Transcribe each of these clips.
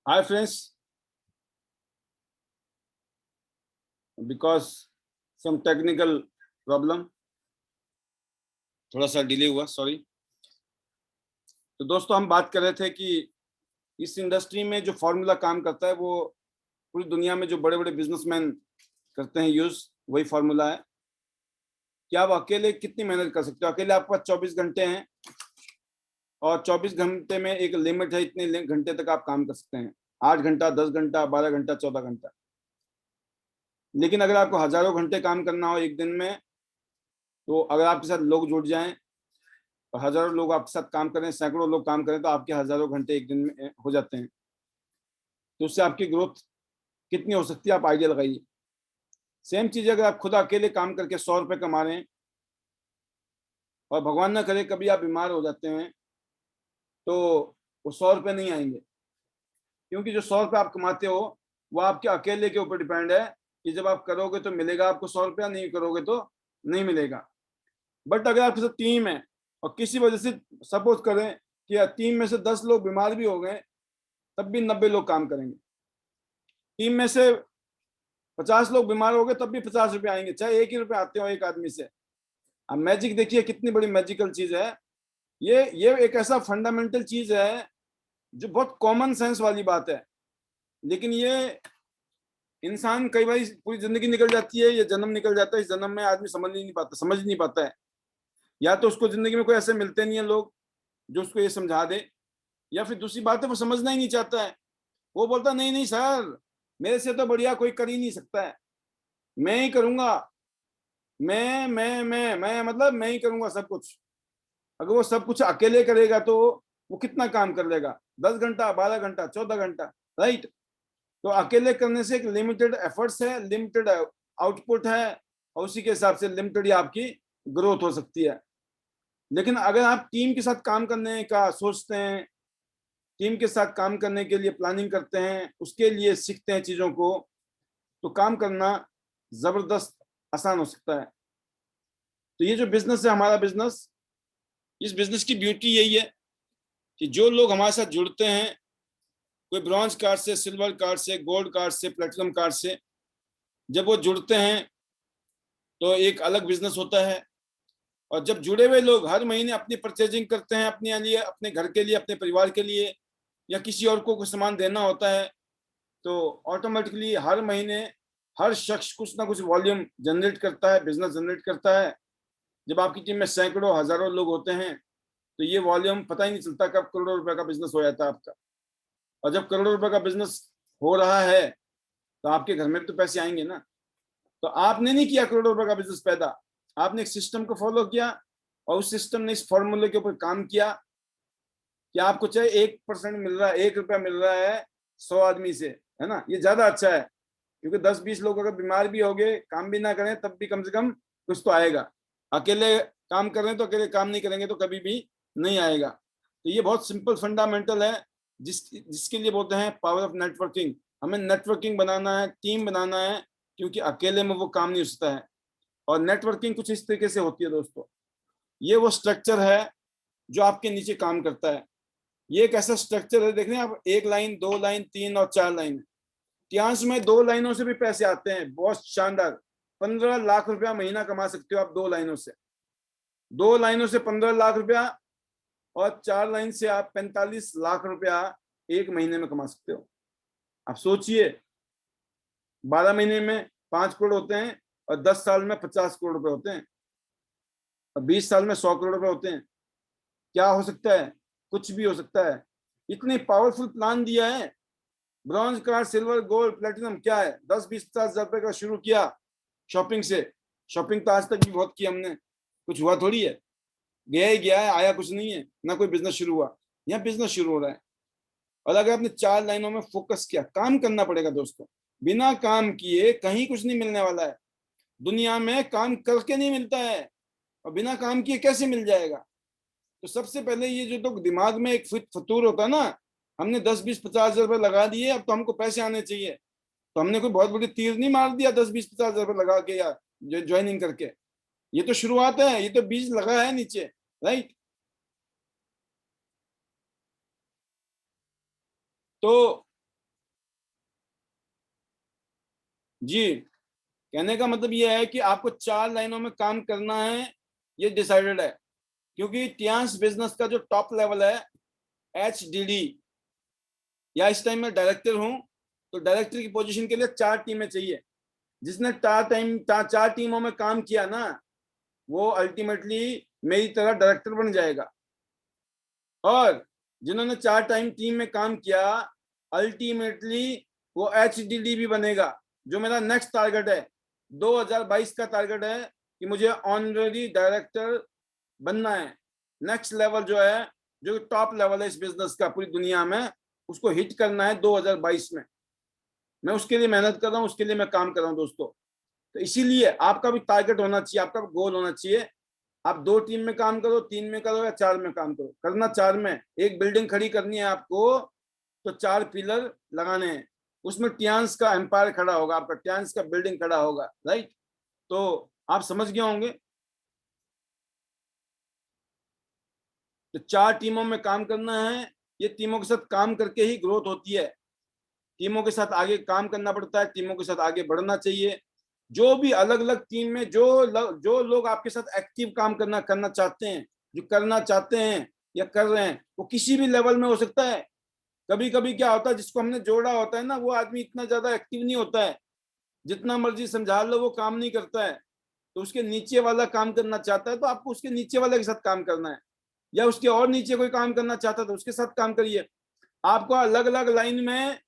Hi friends, because some technical problem, थोड़ा सा delay हुआ, सॉरी। तो दोस्तों हम बात कर रहे थे कि इस इंडस्ट्री में जो फॉर्मूला काम करता है वो पूरी दुनिया में जो बड़े बड़े बिजनेसमैन करते हैं यूज, वही फॉर्मूला है कि आप अकेले कितनी मेहनत कर सकते हो। अकेले आपके पास 24 घंटे हैं और 24 घंटे में एक लिमिट है, इतने घंटे तक आप काम कर सकते हैं। 8 घंटा, 10 घंटा, 12 घंटा, 14 घंटा। लेकिन अगर आपको हजारों घंटे काम करना हो एक दिन में, तो अगर आपके साथ लोग जुड़ जाएं और हजारों लोग आपके साथ काम करें, सैकड़ों लोग काम करें, तो आपके हजारों घंटे एक दिन में हो जाते हैं। तो उससे आपकी ग्रोथ कितनी हो सकती है, आप आइडिया लगाइए। सेम चीज अगर आप खुद अकेले काम करके 100 रुपये कमा रहे हैं और भगवान ना करे कभी आप बीमार हो जाते हैं, तो वो 100 रुपये नहीं आएंगे, क्योंकि जो 100 रुपये आप कमाते हो वो आपके अकेले के ऊपर डिपेंड है कि जब आप करोगे तो मिलेगा आपको 100 रुपया, नहीं करोगे तो नहीं मिलेगा। बट अगर आपके साथ टीम है और किसी वजह से सपोज करें कि टीम में से 10 लोग बीमार भी हो गए, तब भी 90 लोग काम करेंगे। टीम में से 50 लोग बीमार हो गए, तब भी 50 रुपये आएंगे, चाहे एक ही रुपये आते हो एक आदमी से। अब मैजिक देखिए कितनी बड़ी मैजिकल चीज है। ये एक ऐसा फंडामेंटल चीज है जो बहुत कॉमन सेंस वाली बात है, लेकिन ये इंसान कई बार पूरी जिंदगी निकल जाती है, ये जन्म निकल जाता है, इस जन्म में आदमी समझ नहीं पाता है। या तो उसको जिंदगी में कोई ऐसे मिलते नहीं है लोग जो उसको ये समझा दे, या फिर दूसरी बात है वो समझना ही नहीं चाहता है। वो बोलता नहीं नहीं सर, मेरे से तो बढ़िया कोई कर ही नहीं सकता है, मैं ही करूंगा। मैं मतलब मैं ही करूंगा सब कुछ। अगर वो सब कुछ अकेले करेगा तो वो कितना काम कर लेगा, 10 घंटा, 12 घंटा, 14 घंटा, राइट। तो अकेले करने से एक लिमिटेड एफर्ट्स है, लिमिटेड आउटपुट है, और उसी के हिसाब से लिमिटेड ही आपकी ग्रोथ हो सकती है। लेकिन अगर आप टीम के साथ काम करने का सोचते हैं, टीम के साथ काम करने के लिए प्लानिंग करते हैं, उसके लिए सीखते हैं चीजों को, तो काम करना जबरदस्त आसान हो सकता है। तो ये जो बिजनेस है हमारा बिजनेस, इस बिजनेस की ब्यूटी यही है कि जो लोग हमारे साथ जुड़ते हैं, कोई ब्रॉन्ज कार्ड से, सिल्वर कार्ड से, गोल्ड कार्ड से, प्लेटिनम कार्ड से, जब वो जुड़ते हैं तो एक अलग बिजनेस होता है। और जब जुड़े हुए लोग हर महीने अपनी परचेजिंग करते हैं, अपने लिए, अपने घर के लिए, अपने परिवार के लिए, या किसी और को कुछ सामान देना होता है, तो ऑटोमेटिकली हर महीने हर शख्स कुछ ना कुछ वॉल्यूम जनरेट करता है, बिजनेस जनरेट करता है। जब आपकी टीम में सैकड़ों हजारों लोग होते हैं, तो ये वॉल्यूम पता ही नहीं चलता कब करोड़ों रुपए का बिजनेस हो जाता है आपका। और जब करोड़ों रुपए का बिजनेस हो रहा है, तो आपके घर में भी तो पैसे आएंगे ना। तो आपने नहीं किया करोड़ों रुपए का बिजनेस पैदा, आपने एक सिस्टम को फॉलो किया, और उस सिस्टम ने इस फॉर्मूले के ऊपर काम किया कि आपको चाहे 1% मिल रहा है, 1 रुपया मिल रहा है 100 आदमी से, है ना, ये ज्यादा अच्छा है। क्योंकि 10-20 लोग अगर बीमार भी हो गए, काम भी ना करें, तब भी कम से कम कुछ तो आएगा। अकेले काम कर रहे हैं तो अकेले काम नहीं करेंगे तो कभी भी नहीं आएगा। तो ये बहुत सिंपल फंडामेंटल है, जिसके लिए बोलते हैं पावर ऑफ नेटवर्किंग। हमें नेटवर्किंग बनाना है, टीम बनाना है, क्योंकि अकेले में वो काम नहीं हो सकता है। और नेटवर्किंग कुछ इस तरीके से होती है दोस्तों, ये वो स्ट्रक्चर है जो आपके नीचे काम करता है। ये एक ऐसा स्ट्रक्चर है, देख रहे हैं आप, 1 लाइन, 2 लाइन, 3 और 4 लाइन। इतिहास में 2 लाइनों से भी पैसे आते हैं, बहुत शानदार। 15 लाख रुपया महीना कमा सकते हो आप 2 लाइनों से। 2 लाइनों से 15 लाख रुपया, और 4 लाइन से आप 45 लाख रुपया एक महीने में कमा सकते हो। आप सोचिए, 12 महीने में 5 करोड़ होते हैं, और 10 साल में 50 करोड़ रुपए होते हैं, और 20 साल में 100 करोड़ रुपए होते हैं। क्या हो सकता है, कुछ भी हो सकता है। इतनी पावरफुल प्लान दिया है। Bronze card, silver, gold, platinum क्या है, 10-20-50 हजार रुपए का शुरू किया शॉपिंग से। शॉपिंग तो आज तक भी बहुत की हमने, कुछ हुआ थोड़ी है, गया ही गया है, आया कुछ नहीं है ना, कोई बिजनेस शुरू हुआ। यहाँ बिजनेस शुरू हो रहा है। और अगर आपने 4 लाइनों में फोकस किया, काम करना पड़ेगा दोस्तों, बिना काम किए कहीं कुछ नहीं मिलने वाला है। दुनिया में काम करके नहीं मिलता है, और बिना काम किए कैसे मिल जाएगा। तो सबसे पहले ये जो तो दिमाग में एक फतूर होता है ना, हमने 10-20-50 हजार रुपये लगा दिए, अब तो हमको पैसे आने चाहिए। तो हमने कोई बहुत बड़ी तीर नहीं मार दिया 10-20-50 हजार रुपये लगा के, या ज्वाइनिंग करके। ये तो शुरुआत है, ये तो बीज लगा है नीचे, राइट। तो जी, कहने का मतलब ये है कि आपको 4 लाइनों में काम करना है, ये डिसाइडेड है। क्योंकि टियांस बिजनेस का जो टॉप लेवल है HDD, या इस टाइम मैं डायरेक्टर हूं, तो डायरेक्टर की पोजीशन के लिए 4 टीमें चाहिए। जिसने 4 टीमों में काम किया ना, वो अल्टीमेटली मेरी तरह डायरेक्टर बन जाएगा। और जिन्होंने 4 टाइम टीम में काम किया, अल्टीमेटली वो HDD भी बनेगा। जो मेरा नेक्स्ट टारगेट है, 2022 का टारगेट है कि मुझे ऑनररी डायरेक्टर बनना है। नेक्स्ट लेवल जो है, जो टॉप लेवल है इस बिजनेस का पूरी दुनिया में, उसको हिट करना है 2022 में। मैं उसके लिए मेहनत कर रहा हूँ, उसके लिए मैं काम कर रहा हूँ दोस्तों। तो इसीलिए आपका भी टारगेट होना चाहिए, आपका गोल होना चाहिए। आप 2 टीम में काम करो, 3 में करो, या 4 में काम करो, करना 4 में। एक बिल्डिंग खड़ी करनी है आपको, तो 4 पिलर लगाने हैं। उसमें टियांस का एम्पायर खड़ा होगा, आपका टियांस का बिल्डिंग खड़ा होगा, राइट। तो आप समझ गए होंगे। तो 4 टीमों में काम करना है। ये टीमों के साथ काम करके ही ग्रोथ होती है। टीमों के साथ आगे काम करना पड़ता है, टीमों के साथ आगे बढ़ना चाहिए। जो भी अलग अलग टीम में जो लोग आपके साथ एक्टिव काम करना करना चाहते हैं, जो करना चाहते हैं या कर रहे हैं, वो किसी भी लेवल में हो सकता है। कभी कभी क्या होता है, जिसको हमने जोड़ा होता है ना, वो आदमी इतना ज्यादा एक्टिव नहीं होता है, जितना मर्जी समझा लो वो काम नहीं करता है। तो उसके नीचे वाला काम करना चाहता है, तो आपको उसके नीचे वाले के साथ काम करना है। या उसके और नीचे कोई काम करना चाहता है, तो उसके साथ काम करिए। आपको अलग अलग लाइन में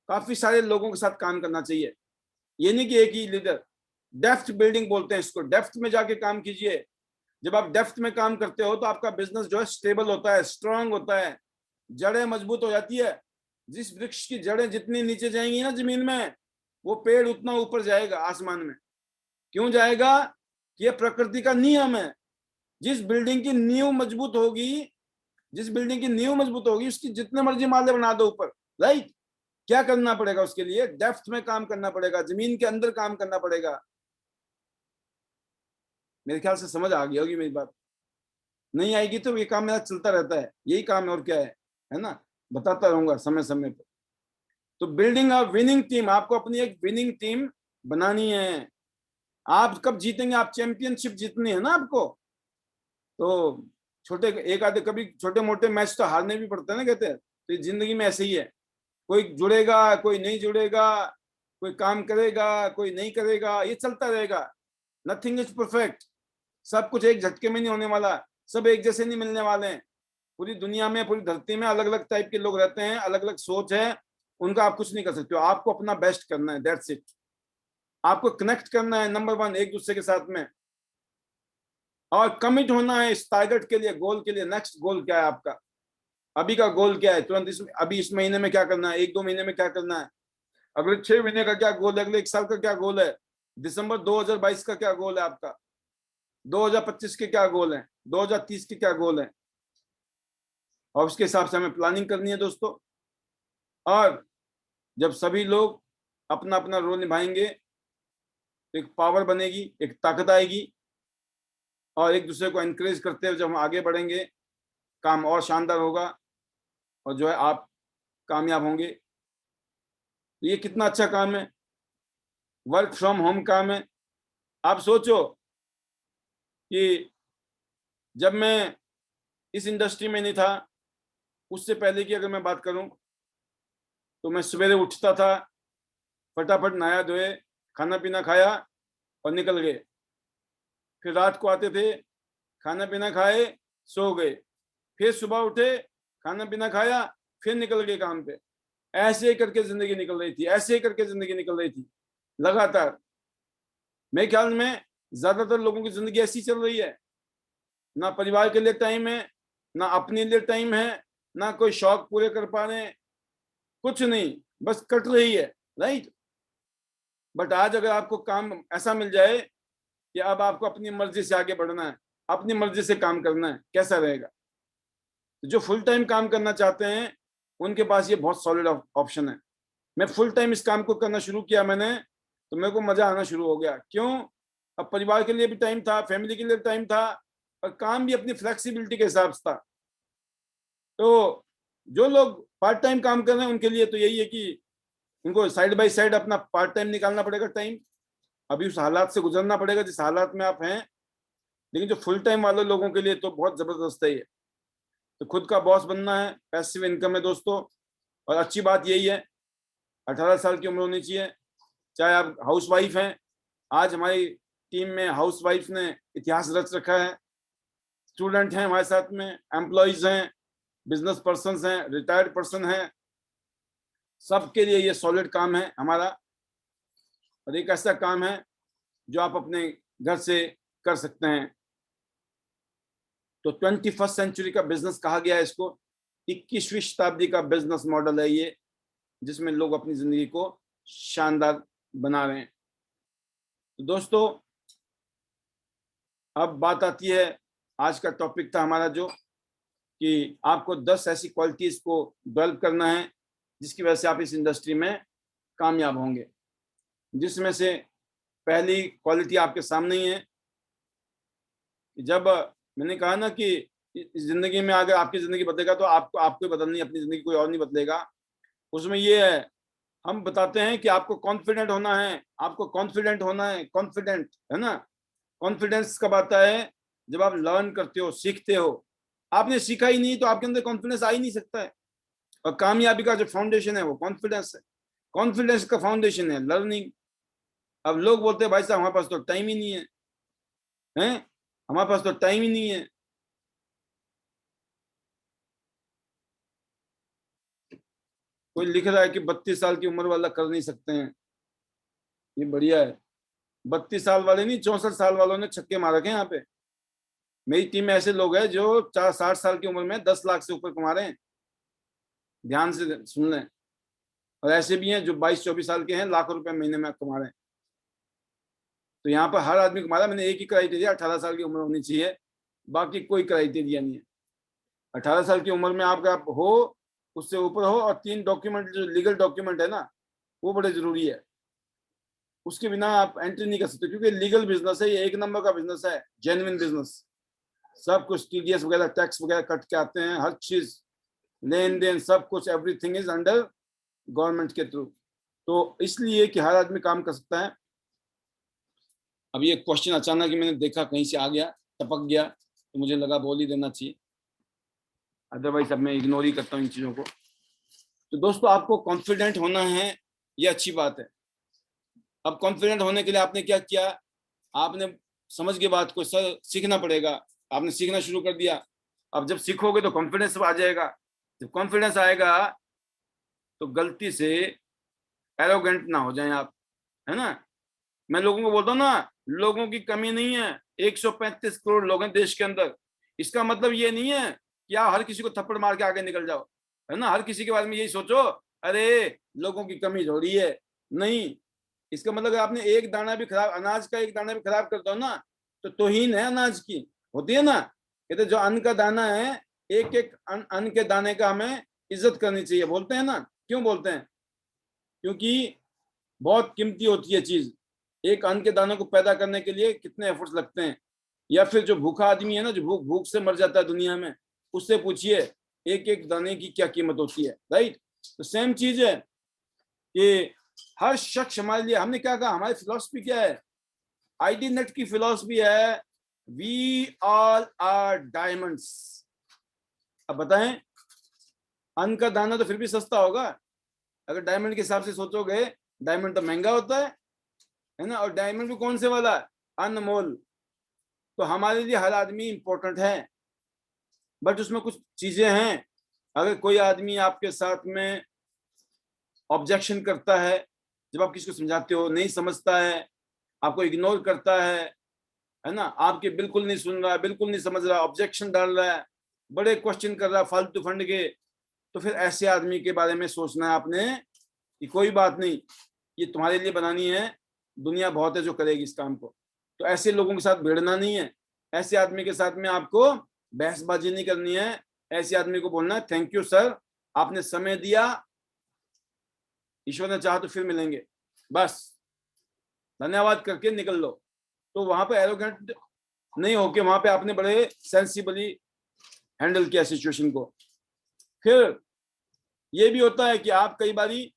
काफी सारे लोगों के साथ काम करना चाहिए। ये नहीं कि एक ही लीडर। डेप्थ बिल्डिंग बोलते हैं इसको, डेप्थ में जाके काम कीजिए। जब आप डेप्थ में काम करते हो, तो आपका बिजनेस जो है स्टेबल होता है, स्ट्रांग होता है, जड़ें मजबूत हो जाती है। जिस वृक्ष की जड़ें जितनी नीचे जाएंगी ना जमीन में, वो पेड़ उतना ऊपर जाएगा आसमान में। क्यों जाएगा? ये प्रकृति का नियम है। जिस बिल्डिंग की नींव मजबूत होगी, उसकी जितने मर्जी माले बना दो ऊपर, राइट। क्या करना पड़ेगा उसके लिए? डेप्थ में काम करना पड़ेगा, जमीन के अंदर काम करना पड़ेगा। मेरे ख्याल से समझ आ गई होगी मेरी बात। नहीं आएगी तो ये काम मेरा चलता रहता है, यही काम है, और क्या है ना। बताता रहूंगा समय समय पर। तो बिल्डिंग अ विनिंग टीम, आपको अपनी एक विनिंग टीम बनानी है। आप कब जीतेंगे? आप चैंपियनशिप जीतनी है ना आपको। तो छोटे एक आधे कभी छोटे मोटे मैच तो हारने भी पड़ते हैं ना, कहते हैं। तो जिंदगी में ऐसे ही है, कोई जुड़ेगा, कोई नहीं जुड़ेगा, कोई काम करेगा, कोई नहीं करेगा, ये चलता रहेगा। Nothing is perfect. सब कुछ एक झटके में नहीं होने वाला, सब एक जैसे नहीं मिलने वाले हैं। पूरी दुनिया में, पूरी धरती में अलग अलग टाइप के लोग रहते हैं, अलग अलग सोच है, उनका आप कुछ नहीं कर सकते हो। आपको अपना बेस्ट करना है, दैट्स इट। आपको कनेक्ट करना है, नंबर 1, एक दूसरे के साथ में, और कमिट होना है इस टारगेट के लिए, गोल के लिए। नेक्स्ट गोल क्या है आपका? अभी का गोल क्या है? तुरंत अभी इस महीने में क्या करना है, 1-2 महीने में क्या करना है, अगले 6 महीने का क्या गोल है, अगले 1 साल का क्या गोल है, दिसंबर 2022 का क्या गोल है आपका, 2025 के क्या गोल है, 2030 के क्या गोल है। और उसके हिसाब से हमें प्लानिंग करनी है दोस्तों। और जब सभी लोग अपना अपना रोल निभाएंगे, तो एक पावर बनेगी, एक ताकत आएगी, और एक दूसरे को एनकरेज करते हुए जब हम आगे बढ़ेंगे, काम और शानदार होगा, और जो है आप कामयाब होंगे। तो ये कितना अच्छा काम है, वर्क फ्रॉम होम काम है। आप सोचो कि जब मैं इस इंडस्ट्री में नहीं था, उससे पहले की अगर मैं बात करूं, तो मैं सवेरे उठता था, फटाफट नहाया धोए, खाना पीना खाया और निकल गए। फिर रात को आते थे, खाना पीना खाए, सो गए। फिर सुबह उठे, खाना पीना खाया, फिर निकल गए काम पे। ऐसे ही करके जिंदगी निकल रही थी, ऐसे ही करके जिंदगी निकल रही थी लगातार। मेरे ख्याल में ज्यादातर लोगों की जिंदगी ऐसी चल रही है। ना परिवार के लिए टाइम है, ना अपने लिए टाइम है, ना कोई शौक पूरे कर पा रहे हैं, कुछ नहीं, बस कट रही है, राइट। बट आज अगर आपको काम ऐसा मिल जाए कि अब आपको अपनी मर्जी से आगे बढ़ना है, अपनी मर्जी से काम करना है, कैसा रहेगा? जो फुल टाइम काम करना चाहते हैं, उनके पास ये बहुत सॉलिड ऑप्शन है। मैं फुल टाइम इस काम को करना शुरू किया मैंने, तो मेरे को मजा आना शुरू हो गया। क्यों? अब परिवार के लिए भी टाइम था, फैमिली के लिए टाइम था, और काम भी अपनी फ्लेक्सिबिलिटी के हिसाब से था। तो जो लोग पार्ट टाइम काम कर रहे हैं, उनके लिए तो यही है कि इनको साइड बाय साइड अपना पार्ट टाइम निकालना पड़ेगा टाइम, अभी उस हालात से गुजरना पड़ेगा जिस हालात में आप हैं। लेकिन जो फुल टाइम वाले लोगों के लिए तो बहुत जबरदस्त है ये। तो खुद का बॉस बनना है, पैसिव इनकम है दोस्तों। और अच्छी बात यही है 18 साल की उम्र होनी चाहिए, चाहे आप हाउस वाइफ हैं। आज हमारी टीम में हाउस वाइफ ने इतिहास रच रखा है, स्टूडेंट हैं हमारे साथ में, एम्प्लॉयज हैं, बिजनेस पर्सन हैं, रिटायर्ड पर्सन हैं, सबके लिए ये सॉलिड काम है हमारा। और एक ऐसा काम है जो आप अपने घर से कर सकते हैं। तो 21st सेंचुरी का बिजनेस कहा गया है इसको, 21वीं शताब्दी का बिजनेस मॉडल है ये, जिसमें लोग अपनी जिंदगी को शानदार बना रहे हैं। तो दोस्तों अब बात आती है, आज का टॉपिक था हमारा जो कि आपको 10 ऐसी क्वालिटीज को डेवलप करना है जिसकी वजह से आप इस इंडस्ट्री में कामयाब होंगे। जिसमें से पहली क्वालिटी आपके सामने ही है। जब मैंने कहा ना कि इस जिंदगी में अगर आपकी जिंदगी बदलेगा तो आपको बदलनी, अपनी जिंदगी कोई और नहीं बदलेगा। उसमें ये है, हम बताते हैं कि आपको कॉन्फिडेंट होना है, आपको कॉन्फिडेंट होना है, कॉन्फिडेंट है ना। कॉन्फिडेंस कब आता है? जब आप लर्न करते हो, सीखते हो। आपने सीखा ही नहीं तो आपके अंदर कॉन्फिडेंस आ ही नहीं सकता है। और कामयाबी का जो फाउंडेशन है वो कॉन्फिडेंस है। कॉन्फिडेंस का फाउंडेशन है लर्निंग। अब लोग बोलते हैं भाई साहब हमारे पास तो टाइम ही नहीं है, हैं, हमारे पास तो टाइम ही नहीं है। कोई लिख रहा है कि 32 साल की उम्र वाला कर नहीं सकते हैं, ये बढ़िया है। 32 साल वाले नहीं, 64 साल वालों ने छक्के मार रखे हैं यहाँ पे। मेरी टीम में ऐसे लोग हैं जो 60 साल की उम्र में 10 लाख से ऊपर कमा रहे हैं। ध्यान से सुन लें। और ऐसे भी हैं जो 22-24 साल के हैं, लाखों रुपए महीने में कमा रहे हैं। तो यहाँ पर हर आदमी कमा रहा है। मैंने एक ही क्राइटेरिया, 18 साल की उम्र होनी चाहिए, बाकी कोई क्राइटेरिया नहीं है। 18 साल की उम्र में आप हो, उससे ऊपर हो, और 3 डॉक्यूमेंट जो लीगल डॉक्यूमेंट है ना, वो बड़े जरूरी है। उसके बिना आप एंट्री नहीं कर सकते, क्योंकि लीगल बिजनेस है ये, 1 नंबर का बिजनेस है, जेन्युइन बिजनेस। सब कुछ टीडीएस वगैरह, टैक्स वगैरह कट के आते हैं, हर चीज, लेन देन, सब कुछ, एवरीथिंग इज अंडर गवर्नमेंट के थ्रू। तो इसलिए कि हर आदमी काम कर सकता है। अब ये क्वेश्चन अचानक ही मैंने देखा कहीं से आ गया, टपक गया, तो मुझे लगा बोल ही देना चाहिए, अदरवाइज अब मैं इग्नोर ही करता हूँ इन चीजों को। तो दोस्तों आपको कॉन्फिडेंट होना है, ये अच्छी बात है। अब कॉन्फिडेंट होने के लिए आपने क्या किया? आपने समझ के बात को सर सीखना पड़ेगा। आपने सीखना शुरू कर दिया। अब जब सीखोगे तो कॉन्फिडेंस आ जाएगा। जब कॉन्फिडेंस आएगा तो गलती से एरोगेंट ना हो जाएं आप, है ना। मैं लोगों को बोलता हूँ ना, लोगों की कमी नहीं है, 135 करोड़ लोग हैं देश के अंदर। इसका मतलब ये नहीं है कि आप हर किसी को थप्पड़ मार के आगे निकल जाओ, है ना। हर किसी के बारे में यही सोचो, अरे लोगों की कमी थोड़ी है, नहीं। इसका मतलब आपने एक दाना भी खराब, अनाज का एक दाना भी खराब कर दो ना, तो तौहीन है अनाज की, होती है ना। कहते जो अन्न का दाना है, एक एक अन्न के दाने का हमें इज्जत करनी चाहिए, बोलते हैं ना। क्यों बोलते हैं? क्योंकि बहुत कीमती होती है चीज। एक अन्न के दानों को पैदा करने के लिए कितने एफर्ट्स लगते हैं। या फिर जो भूखा आदमी है ना, जो भूख भूख से मर जाता है दुनिया में, उससे पूछिए एक एक दाने की क्या कीमत होती है, राइट। तो सेम चीज है कि हर शख्स हमारे लिए, हमने क्या कहा, हमारी फिलॉसफी क्या है? आईडी नेट की फिलॉसफी है, वी ऑल आर डायमंड्स। अब बताएं, अन्न का दाना तो फिर भी सस्ता होगा, अगर डायमंड के हिसाब से सोचोगे। डायमंड तो महंगा होता है ना। और डायमंड भी कौन से वाला? अनमोल। तो हमारे लिए हर आदमी इंपॉर्टेंट है, बट उसमें कुछ चीजें हैं। अगर कोई आदमी आपके साथ में ऑब्जेक्शन करता है, जब आप किसी को समझाते हो, नहीं समझता है, आपको इग्नोर करता है ना, आपके बिल्कुल नहीं सुन रहा है, बिल्कुल नहीं समझ रहा, ऑब्जेक्शन डाल रहा है, बड़े क्वेश्चन कर रहा है फालतू फंड के, तो फिर ऐसे आदमी के बारे में सोचना है आपने कि कोई बात नहीं, ये तुम्हारे लिए बनानी है, दुनिया बहुत है जो करेगी इस काम को। तो ऐसे लोगों के साथ भिड़ना नहीं है। ऐसे आदमी के साथ में आपको बहसबाजी नहीं करनी है। ऐसे आदमी को बोलना है थैंक यू सर, आपने समय दिया, ईश्वर ने चाहा तो फिर मिलेंगे, बस धन्यवाद करके निकल लो। तो वहां पे एरोगेंट नहीं होके, वहां पे आपने बड़े सेंसिबली हैंडल किया सिचुएशन को। फिर ये भी होता है कि आप कई बारी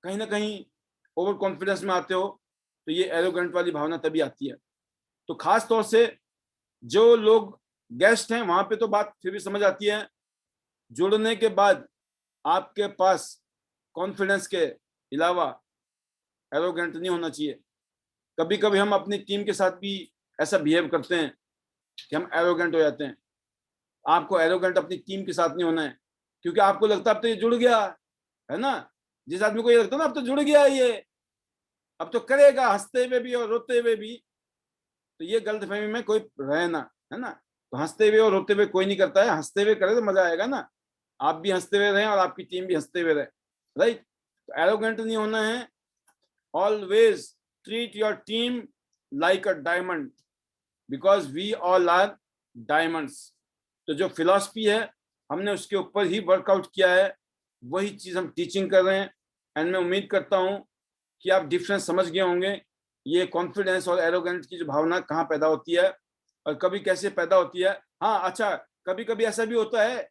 कहीं ना कहीं ओवर कॉन्फिडेंस में आते हो, तो ये एरोगेंट वाली भावना तभी आती है। तो खास तौर से जो लोग गेस्ट हैं वहां पे तो बात फिर भी समझ आती है, जुड़ने के बाद आपके पास कॉन्फिडेंस के अलावा एरोगेंट नहीं होना चाहिए। कभी कभी हम अपनी टीम के साथ भी ऐसा बिहेव करते हैं कि हम एरोगेंट हो जाते हैं। आपको एरोगेंट अपनी टीम के साथ नहीं होना है, क्योंकि आपको लगता है अब तो ये जुड़ गया है ना। जिस आदमी को ये लगता है ना अब तो जुड़ गया ये, अब तो करेगा हंसते हुए भी और रोते हुए भी, तो ये गलतफहमी में कोई रहे ना, है ना। तो हंसते हुए और रोते हुए कोई नहीं करता है, हंसते हुए करे तो मजा आएगा ना, आप भी हंसते हुए रहें और आपकी टीम भी हंसते हुए रहे, राइट। तो एरोगेंट नहीं होना है। Always treat your team like a diamond, because we all are diamonds. तो जो फिलॉसफी है हमने उसके ऊपर ही वर्कआउट किया है, वही चीज हम टीचिंग कर रहे हैं। एंड मैं उम्मीद करता हूं कि आप डिफरेंस समझ गए होंगे, ये कॉन्फिडेंस और एरोगेंट की जो भावना कहाँ पैदा होती है और कभी कैसे पैदा होती है। हाँ अच्छा, कभी कभी ऐसा भी होता है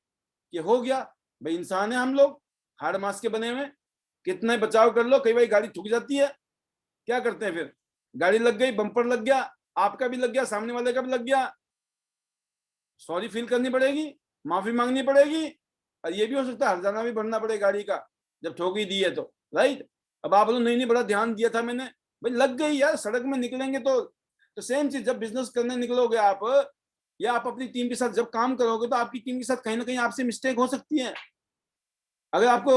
कि हो गया भाई, इंसान है हम लोग, हाड़ मास के बने हुए, कितने बचाव कर लो, कई बार गाड़ी ठुक जाती है, क्या करते हैं फिर, गाड़ी लग गई, बम्पर लग गया, आपका भी लग गया, सामने वाले का भी लग गया, सॉरी फील करनी पड़ेगी, माफी मांगनी पड़ेगी, और ये भी हो सकता है हर्जाना भी भरना पड़े गाड़ी का जब ठोक ही दी है तो, राइट। अब आप बोलो नहीं नहीं बड़ा ध्यान दिया था मैंने, भाई लग गई यार, सड़क में निकलेंगे तो सेम चीज, जब बिजनेस करने निकलोगे आप या आप अपनी टीम के साथ जब काम करोगे तो आपकी टीम के साथ कहीं ना कहीं आपसे मिस्टेक हो सकती है। अगर आपको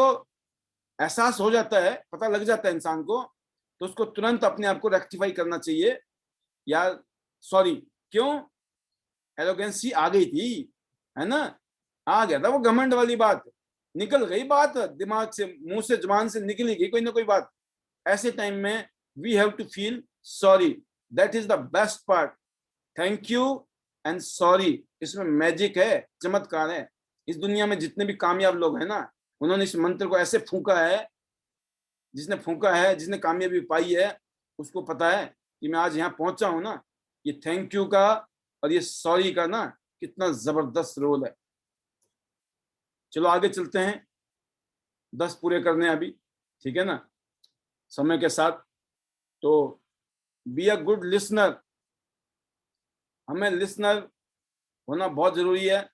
एहसास हो जाता है, पता लग जाता है इंसान को, तो उसको तुरंत अपने आप को रेक्टिफाई करना चाहिए, यार सॉरी। क्यों, एरोगेंसी आ गई थी, है ना, आ गया था वो घमंड वाली बात, निकल गई बात दिमाग से, मुंह से, जुबान से निकली गई कोई ना कोई बात। ऐसे टाइम में we have to feel sorry, that is the best part. Thank you and sorry, इसमें मैजिक है, चमत्कार है। इस दुनिया में जितने भी कामयाब लोग हैं ना, उन्होंने इस मंत्र को ऐसे फूंका है, जिसने फूंका है, जिसने कामयाबी पाई है, उसको पता है कि मैं आज यहाँ पहुंचा हूं ना, ये थैंक यू का और ये सॉरी का ना कितना जबरदस्त रोल है। चलो आगे चलते हैं, 10 पूरे करने हैं अभी, ठीक है ना, समय के साथ। तो बी अ गुड लिसनर, हमें लिसनर होना बहुत जरूरी है।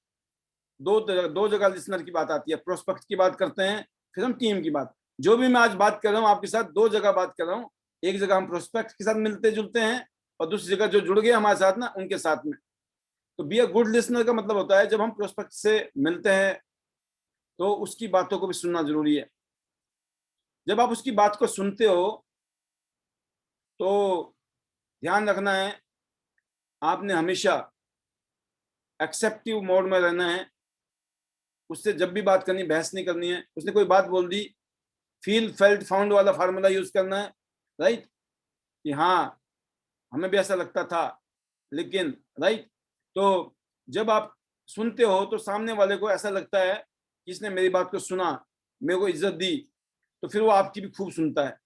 दो जगह लिसनर की बात आती है, प्रोस्पेक्ट की बात करते हैं, फिर हम टीम की बात। जो भी मैं आज बात कर रहा हूँ आपके साथ, दो जगह बात कर रहा हूँ। एक जगह हम प्रोस्पेक्ट के साथ मिलते जुलते हैं, और दूसरी जगह जो जुड़ गए हमारे साथ ना, उनके साथ में। तो बी अ गुड लिसनर का मतलब होता है जब हम प्रोस्पेक्ट से मिलते हैं तो उसकी बातों को भी सुनना जरूरी है। जब आप उसकी बात को सुनते हो तो ध्यान रखना है, आपने हमेशा एक्सेप्टिव मोड में रहना है। उससे जब भी बात करनी, बहस नहीं करनी है। उसने कोई बात बोल दी, फील फेल्ट फाउंड वाला फार्मूला यूज करना है, राइट, कि हाँ हमें भी ऐसा लगता था लेकिन, राइट। तो जब आप सुनते हो तो सामने वाले को ऐसा लगता है कि इसने मेरी बात को सुना, मेरे को इज्जत दी, तो फिर वो आपकी भी खूब सुनता है।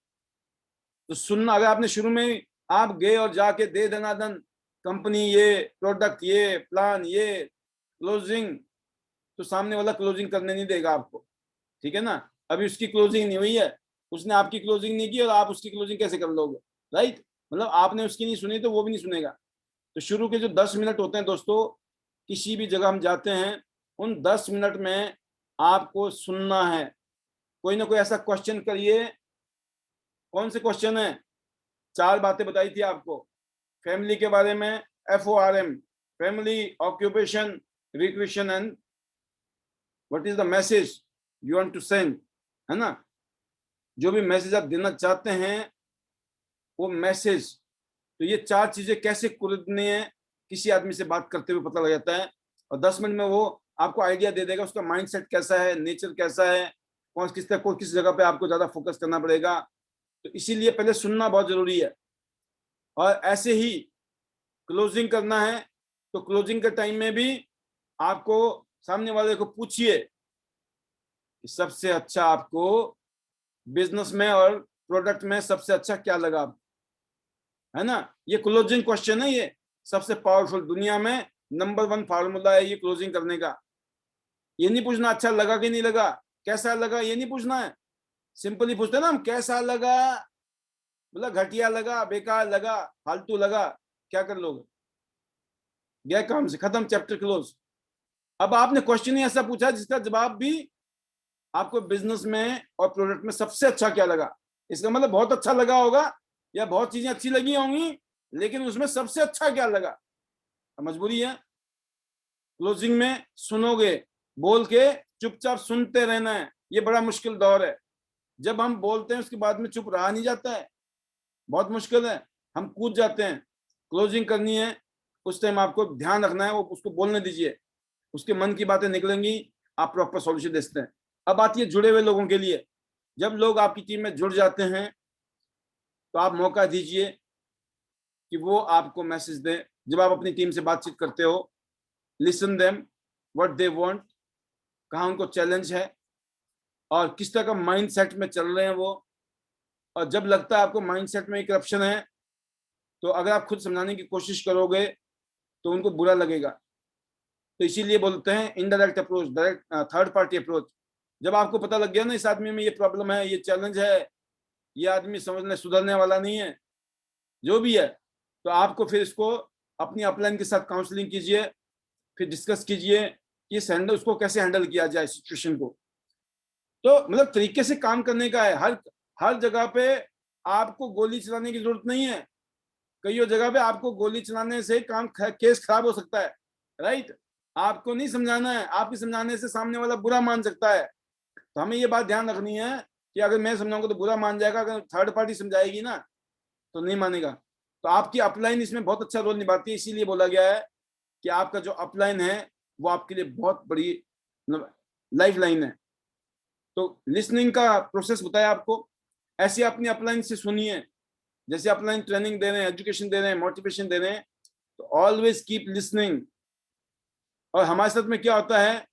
तो सुनना, अगर आपने शुरू में आप गए और जाके दे दनादन कंपनी ये प्रोडक्ट ये प्लान ये क्लोजिंग, तो सामने वाला क्लोजिंग करने नहीं देगा आपको, ठीक है ना। अभी उसकी क्लोजिंग नहीं हुई है, उसने आपकी क्लोजिंग नहीं की, और आप उसकी क्लोजिंग कैसे कर लोगे, राइट। मतलब आपने उसकी नहीं सुनी तो वो भी नहीं सुनेगा। तो शुरू के जो 10 मिनट होते हैं दोस्तों, किसी भी जगह हम जाते हैं, उन 10 मिनट में आपको सुनना है। कोई ना कोई ऐसा क्वेश्चन करिए। कौन से क्वेश्चन है, 4 बातें बताई थी आपको फैमिली के बारे में, FORM, family, occupation, recreation and what is the message you want to send, है ना। जो भी मैसेज आप देना चाहते हैं वो मैसेज, तो ये 4 चीजें कैसे कुलनी है किसी आदमी से बात करते हुए पता लग जाता है। और 10 मिनट में वो आपको आइडिया दे देगा उसका माइंडसेट कैसा है, नेचर कैसा है, कौन किस जगह पे आपको ज्यादा फोकस करना पड़ेगा। तो इसीलिए पहले सुनना बहुत जरूरी है। और ऐसे ही क्लोजिंग करना है, तो क्लोजिंग के टाइम में भी आपको सामने वाले को पूछिए कि सबसे अच्छा आपको बिजनेस में और प्रोडक्ट में सबसे अच्छा क्या लगा, है ना। ये क्लोजिंग क्वेश्चन है, ये सबसे पावरफुल, दुनिया में नंबर 1 फार्मूला है ये क्लोजिंग करने का। ये नहीं पूछना अच्छा लगा कि नहीं लगा, कैसा लगा, ये नहीं पूछना है। सिंपली पूछते हैं ना हम, कैसा लगा, मतलब घटिया लगा, बेकार लगा, फालतू लगा, क्या कर लोगे? गया काम से, खत्म, चैप्टर क्लोज। अब आपने क्वेश्चन ही ऐसा पूछा जिसका जवाब भी आपको बिजनेस में और प्रोडक्ट में सबसे अच्छा क्या लगा। इसका मतलब बहुत अच्छा लगा होगा या बहुत चीजें अच्छी लगी होंगी, लेकिन उसमें सबसे अच्छा क्या लगा। मजबूरी है, क्लोजिंग में सुनोगे, बोल के चुपचाप सुनते रहना है। ये बड़ा मुश्किल दौर है, जब हम बोलते हैं उसके बाद में चुप रहा नहीं जाता है, बहुत मुश्किल है, हम कूद जाते हैं। क्लोजिंग करनी है, उस टाइम आपको ध्यान रखना है, वो उसको बोलने दीजिए, उसके मन की बातें निकलेंगी, आप प्रॉपर सॉल्यूशन देते हैं। अब आती है जुड़े हुए लोगों के लिए। जब लोग आपकी टीम में जुड़ जाते हैं तो आप मौका दीजिए कि वो आपको मैसेज दें। जब आप अपनी टीम से बातचीत करते हो, listen them what they want, कहाँ उनको चैलेंज है और किस तरह का माइंड सेट में चल रहे हैं वो। और जब लगता है आपको माइंड सेट में करप्शन है, तो अगर आप खुद समझाने की कोशिश करोगे तो उनको बुरा लगेगा। तो इसीलिए बोलते हैं indirect approach, direct third party approach. जब आपको पता लग गया ना इस आदमी में ये प्रॉब्लम है, ये चैलेंज है, ये आदमी समझने सुधरने वाला नहीं है, जो भी है, तो आपको फिर इसको अपनी अपलाइन के साथ काउंसलिंग कीजिए, फिर डिस्कस कीजिए कि इस हैंडल उसको कैसे हैंडल किया जाए सिचुएशन को। तो मतलब तरीके से काम करने का है। हर हर जगह पे आपको गोली चलाने की जरूरत नहीं है। कई जगह पे आपको गोली चलाने से काम केस खराब हो सकता है, राइट। आपको नहीं समझाना है, आपके समझाने से सामने वाला बुरा मान सकता है। तो हमें ये बात ध्यान रखनी है कि अगर मैं समझाऊंगा तो बुरा मान जाएगा, अगर थर्ड पार्टी समझाएगी ना तो नहीं मानेगा। तो आपकी अपलाइन इसमें बहुत अच्छा रोल निभाती है। इसीलिए बोला गया है कि आपका जो अपलाइन है वो आपके लिए बहुत बड़ी लाइफ लाइन है। तो लिसनिंग का प्रोसेस बताया आपको, ऐसे अपनी अपलाइन से सुनिए। जैसे अपलाइन ट्रेनिंग दे रहे हैं, एजुकेशन दे रहे हैं, मोटिवेशन दे रहे हैं, तो ऑलवेज कीप लिसनिंग। और हमारे साथ में क्या होता है,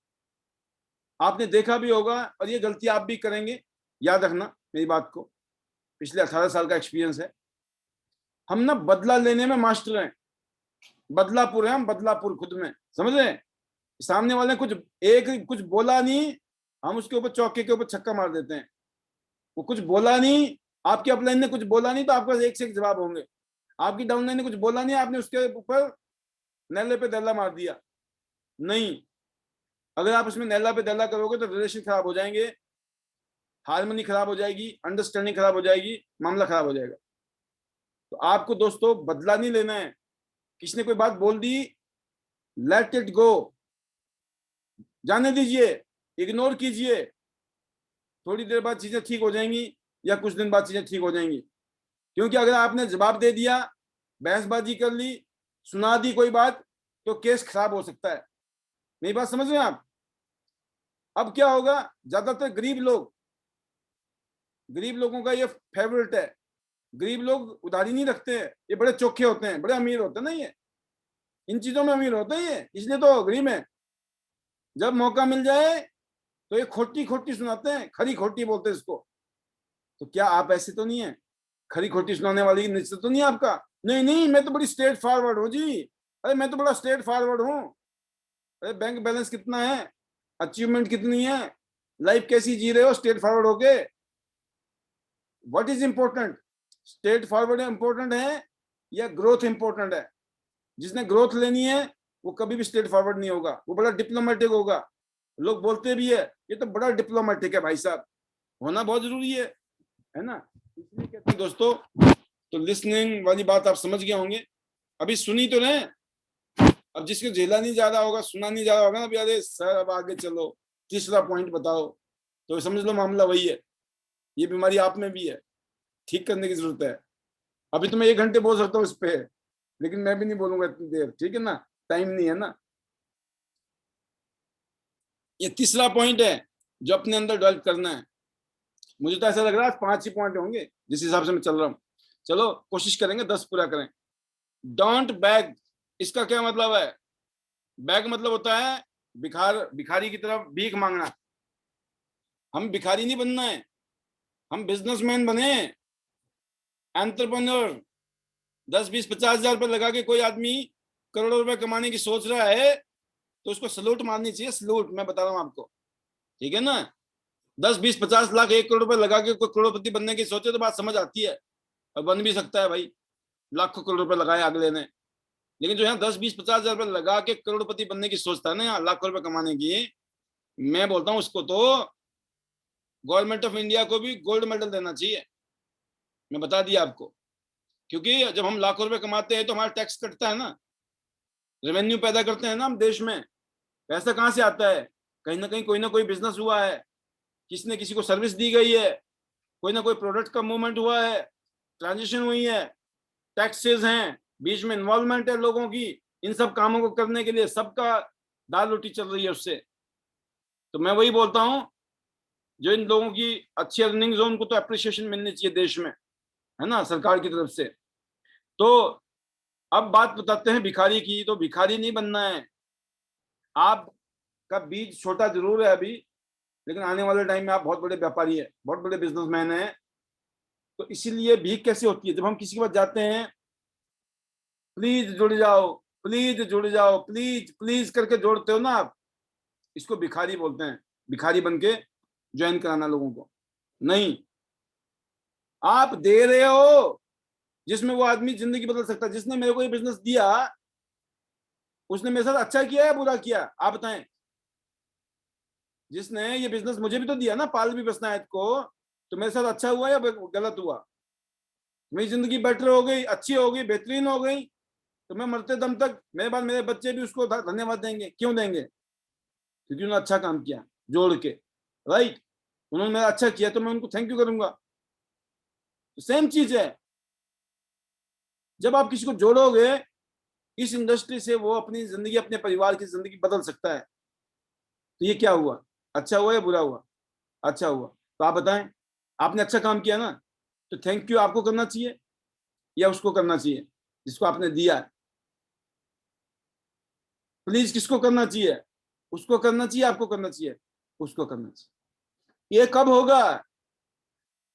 आपने देखा भी होगा और ये गलती आप भी करेंगे, याद रखना मेरी बात को, पिछले 18 साल का एक्सपीरियंस है। हम ना बदला लेने में मास्टर हैं, बदलापुर है हम, बदलापुर खुद में, समझ रहे हैं। सामने वाले ने कुछ बोला नहीं, हम उसके ऊपर चौके के ऊपर छक्का मार देते हैं। वो कुछ बोला नहीं, आपके अपलाइन ने कुछ बोला नहीं, तो आपके पास एक से एक जवाब होंगे। आपकी डाउनलाइन ने कुछ बोला नहीं, आपने उसके ऊपर नैले पे दल्ला मार दिया। नहीं, अगर आप उसमें नैला पे दल्ला करोगे तो रिलेशन खराब हो जाएंगे, हारमोनी खराब हो जाएगी, अंडरस्टैंडिंग खराब हो जाएगी, मामला खराब हो जाएगा। तो आपको दोस्तों बदला नहीं लेना है। किसी ने कोई बात बोल दी, लेट इट गो, जाने दीजिए, इग्नोर कीजिए। थोड़ी देर बाद चीजें ठीक हो जाएंगी या कुछ दिन बाद चीजें ठीक हो जाएंगी। क्योंकि अगर आपने जवाब दे दिया, बहसबाजी कर ली, सुना दी कोई बात, तो केस खराब हो सकता है। मेरी बात समझ रहे हैं आप? अब क्या होगा, ज्यादातर गरीब लोगों का ये फेवरेट है। गरीब लोग उधारी नहीं रखते हैं, ये बड़े चोखे होते हैं, बड़े अमीर होते हैं ना, ये इन चीजों में अमीर होते हैं, ये इसलिए तो गरीब है। जब मौका मिल जाए तो ये खोटी खोटी सुनाते हैं, खरी खोटी बोलते हैं इसको। तो क्या आप ऐसे तो नहीं है, खरी खोटी सुनाने वाली की निश्चित तो नहीं आपका? नहीं नहीं, मैं तो बड़ी स्ट्रेट फॉरवर्ड हूँ जी, अरे मैं तो बड़ा स्ट्रेट फॉरवर्ड हूँ। अरे बैंक बैलेंस कितना है, अचीवमेंट कितनी है, लाइफ कैसी जी रहे हो स्ट्रेट फॉरवर्ड होके? What is important, straight forward important है या ग्रोथ इंपॉर्टेंट है? जिसने ग्रोथ लेनी है वो कभी भी स्ट्रेट फॉरवर्ड नहीं होगा, वो बड़ा डिप्लोमेटिक होगा। लोग बोलते भी है ये तो बड़ा डिप्लोमेटिक है भाई साहब, होना बहुत जरूरी है ना। इसलिए कहते हैं दोस्तों, तो लिसनिंग वाली बात आप समझ गए होंगे। अभी सुनी तो रहे, अब जिसको झेला नहीं जा रहा होगा, सुना नहीं जा रहा होगा ना, अभी अरे सर अब आगे चलो, तीसरा पॉइंट बताओ, तो समझ लो मामला वही है। ये बीमारी आप में भी है, ठीक करने की जरूरत है। अभी तो मैं 1 घंटे बोल सकता हूँ इस पे, लेकिन मैं भी नहीं बोलूंगा इतनी देर, ठीक है ना, टाइम नहीं है ना। ये तीसरा पॉइंट है जो अपने अंदर डेवलप करना है। मुझे तो ऐसा लग रहा है 5 ही पॉइंट होंगे जिस हिसाब से मैं चल रहा हूँ। चलो कोशिश करेंगे 10 पूरा करें। डोंट बैग, इसका क्या मतलब है? बैग मतलब होता है भिखारी की तरफ भीख मांगना। हम भिखारी नहीं बनना है, हम बिजनेसमैन बने, एंटरप्रेन्योर। 10, 20, 50 हजार रुपये लगा के कोई आदमी करोड़ों रुपए कमाने की सोच रहा है तो उसको सलूट मारनी चाहिए, सलूट, मैं बता रहा हूँ आपको, ठीक है ना। 10, 20, 50 लाख 1 करोड़ रुपए लगा के कोई करोड़पति बनने की सोचे तो बात समझ आती है, और बन भी सकता है भाई, लाखों करोड़ रुपए लगाए अगले ने। लेकिन जो यहाँ 10, 20, 50 हजार रुपए लगा के करोड़पति बनने की सोचता है ना, यहाँ लाखों रुपए कमाने की, मैं बोलता हूँ उसको तो गवर्नमेंट ऑफ इंडिया को भी गोल्ड मेडल देना चाहिए। मैं बता दिया आपको, क्योंकि जब हम लाखों रुपए कमाते हैं तो हमारा टैक्स कटता है ना, रेवेन्यू पैदा करते हैं ना हम देश में। पैसा कहाँ से आता है? कहीं ना कोई बिजनेस हुआ है, किसी ने किसी को सर्विस दी गई है, कोई ना कोई प्रोडक्ट का मूवमेंट हुआ है, ट्रांजिशन हुई है, टैक्सेस हैं, बीच में इन्वॉल्वमेंट है लोगों की, इन सब कामों को करने के लिए सबका दाल रोटी चल रही है उससे। तो मैं वही बोलता हूँ, जो इन लोगों की अच्छी अर्निंग्स हो उनको तो अप्रिसिएशन मिलनी चाहिए देश में, है ना, सरकार की तरफ से। तो अब बात बताते हैं भिखारी की। तो भिखारी नहीं बनना है, आपका बीज छोटा जरूर है अभी, लेकिन आने वाले टाइम में आप बहुत बड़े व्यापारी है, बहुत बड़े बिजनेसमैन है। तो इसीलिए भीख कैसे होती है? जब हम किसी के पास जाते हैं, प्लीज जुड़ जाओ, प्लीज जुड़ जाओ, प्लीज प्लीज करके जोड़ते हो ना आप, इसको भिखारी बोलते हैं। भिखारी बन के ज्वाइन कराना लोगों को नहीं, आप दे रहे हो जिसमें वो आदमी जिंदगी बदल सकता है। जिसने मेरे को ये बिजनेस दिया, उसने मेरे साथ अच्छा किया या बुरा किया, आप बताएं। जिसने ये बिजनेस मुझे भी तो दिया ना, पालवी बसनायत को, तो मेरे साथ अच्छा हुआ या गलत हुआ? मेरी जिंदगी बेटर हो गई, अच्छी हो गई, बेहतरीन हो गई, तो मैं मरते दम तक, मेरे बाद मेरे बच्चे भी उसको धन्यवाद देंगे। क्यों देंगे? क्योंकि उन्होंने अच्छा काम किया जोड़ के, राइट। उन्होंने मेरा अच्छा किया तो मैं उनको थैंक यू करूंगा। तो सेम चीज है, जब आप किसी को जोड़ोगे इस इंडस्ट्री से, वो अपनी जिंदगी, अपने परिवार की जिंदगी बदल सकता है। तो ये क्या हुआ? अच्छा हुआ या बुरा हुआ? अच्छा हुआ। तो आप बताएं, आपने अच्छा काम किया ना, तो थैंक यू आपको करना चाहिए या उसको करना चाहिए जिसको आपने दिया है? प्लीज किसको करना चाहिए? उसको करना चाहिए, आपको करना चाहिए? उसको करना चाहिए। ये कब होगा?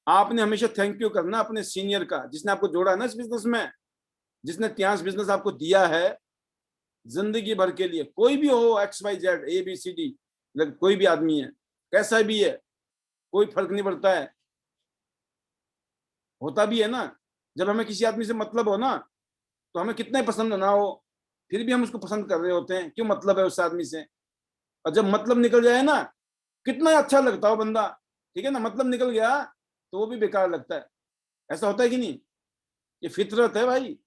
आपने हमेशा थैंक यू करना अपने सीनियर का, जिसने आपको जोड़ा है ना इस बिजनेस में, जिसने त्यास बिजनेस आपको दिया है जिंदगी भर के लिए। कोई भी हो, XYZ ABCD, कोई भी आदमी है, कैसा भी है, कोई फर्क नहीं पड़ता है। होता भी है ना, जब हमें किसी आदमी से मतलब हो ना, तो हमें कितना ही पसंद ना हो, फिर भी हम उसको पसंद कर रहे होते हैं। क्यों? मतलब है उस आदमी से। और जब मतलब निकल जाए ना, कितना अच्छा लगता हो बंदा, ठीक है ना, मतलब निकल गया तो वो भी बेकार लगता है। ऐसा होता है कि नहीं? ये फितरत है भाई,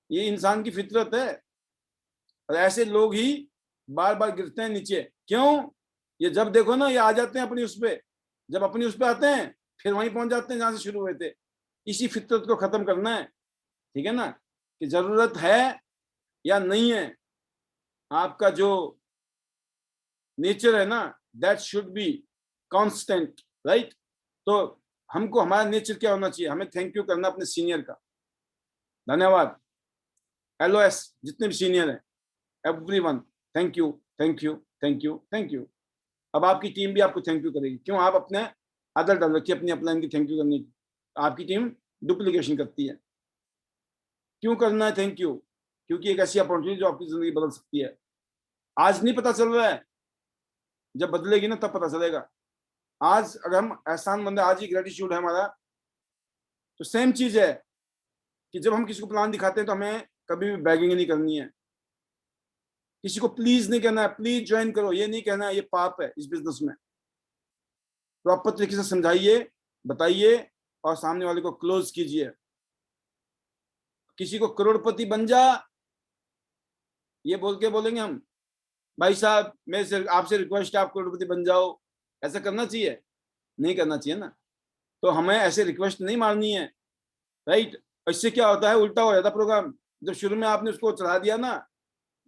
ये इंसान की फितरत है। और ऐसे लोग ही बार बार गिरते हैं नीचे। क्यों? ये जब देखो ना, ये आ जाते हैं अपनी उस पे, जब अपनी उस पे आते हैं फिर वहीं पहुंच जाते हैं जहां से शुरू हुए थे। इसी फितरत को खत्म करना है, ठीक है ना, कि जरूरत है या नहीं है, आपका जो नेचर है ना, that should be constant, right. तो हमको हमारा नेचर क्या होना चाहिए? हमें थैंक यू करना अपने सीनियर का, धन्यवाद। LOS जितने भी सीनियर हैं, everyone, thank you, thank you, thank you, thank you. अब आपकी टीम भी आपको थैंक यू करेगी। क्यों? आप अपने आदत डाल रखिए अपनी अपलाइन की थैंक यू करने की। आपकी टीम डुप्लीकेशन करती है। क्यों करना है थैंक यू? क्योंकि एक ऐसी अपॉर्चुनिटी जो आपकी जिंदगी बदल सकती है। आज नहीं पता चल रहा है, जब बदलेगी ना तब पता चलेगा। आज अगर हम एहसान मंद, आज ही ग्रेटिट्यूड है हमारा, तो सेम चीज है कि जब हम किसी को प्लान दिखाते हैं तो हमें कभी भी बैगिंग नहीं करनी है। किसी को प्लीज नहीं कहना है, प्लीज ज्वाइन करो, ये नहीं कहना है, ये पाप है इस बिजनेस में। प्रॉपर तरीके से समझाइए, बताइए और सामने वाले को क्लोज कीजिए। किसी को करोड़पति बन जा, ये बोल के बोलेंगे हम, भाई साहब मेरे से आपसे रिक्वेस्ट है आप करोड़पति बन जाओ, ऐसा करना चाहिए? नहीं करना चाहिए ना। तो हमें ऐसे रिक्वेस्ट नहीं मारनी है, राइट। इससे क्या होता है, उल्टा हो जाता प्रोग्राम। जब शुरू में आपने उसको चढ़ा दिया ना,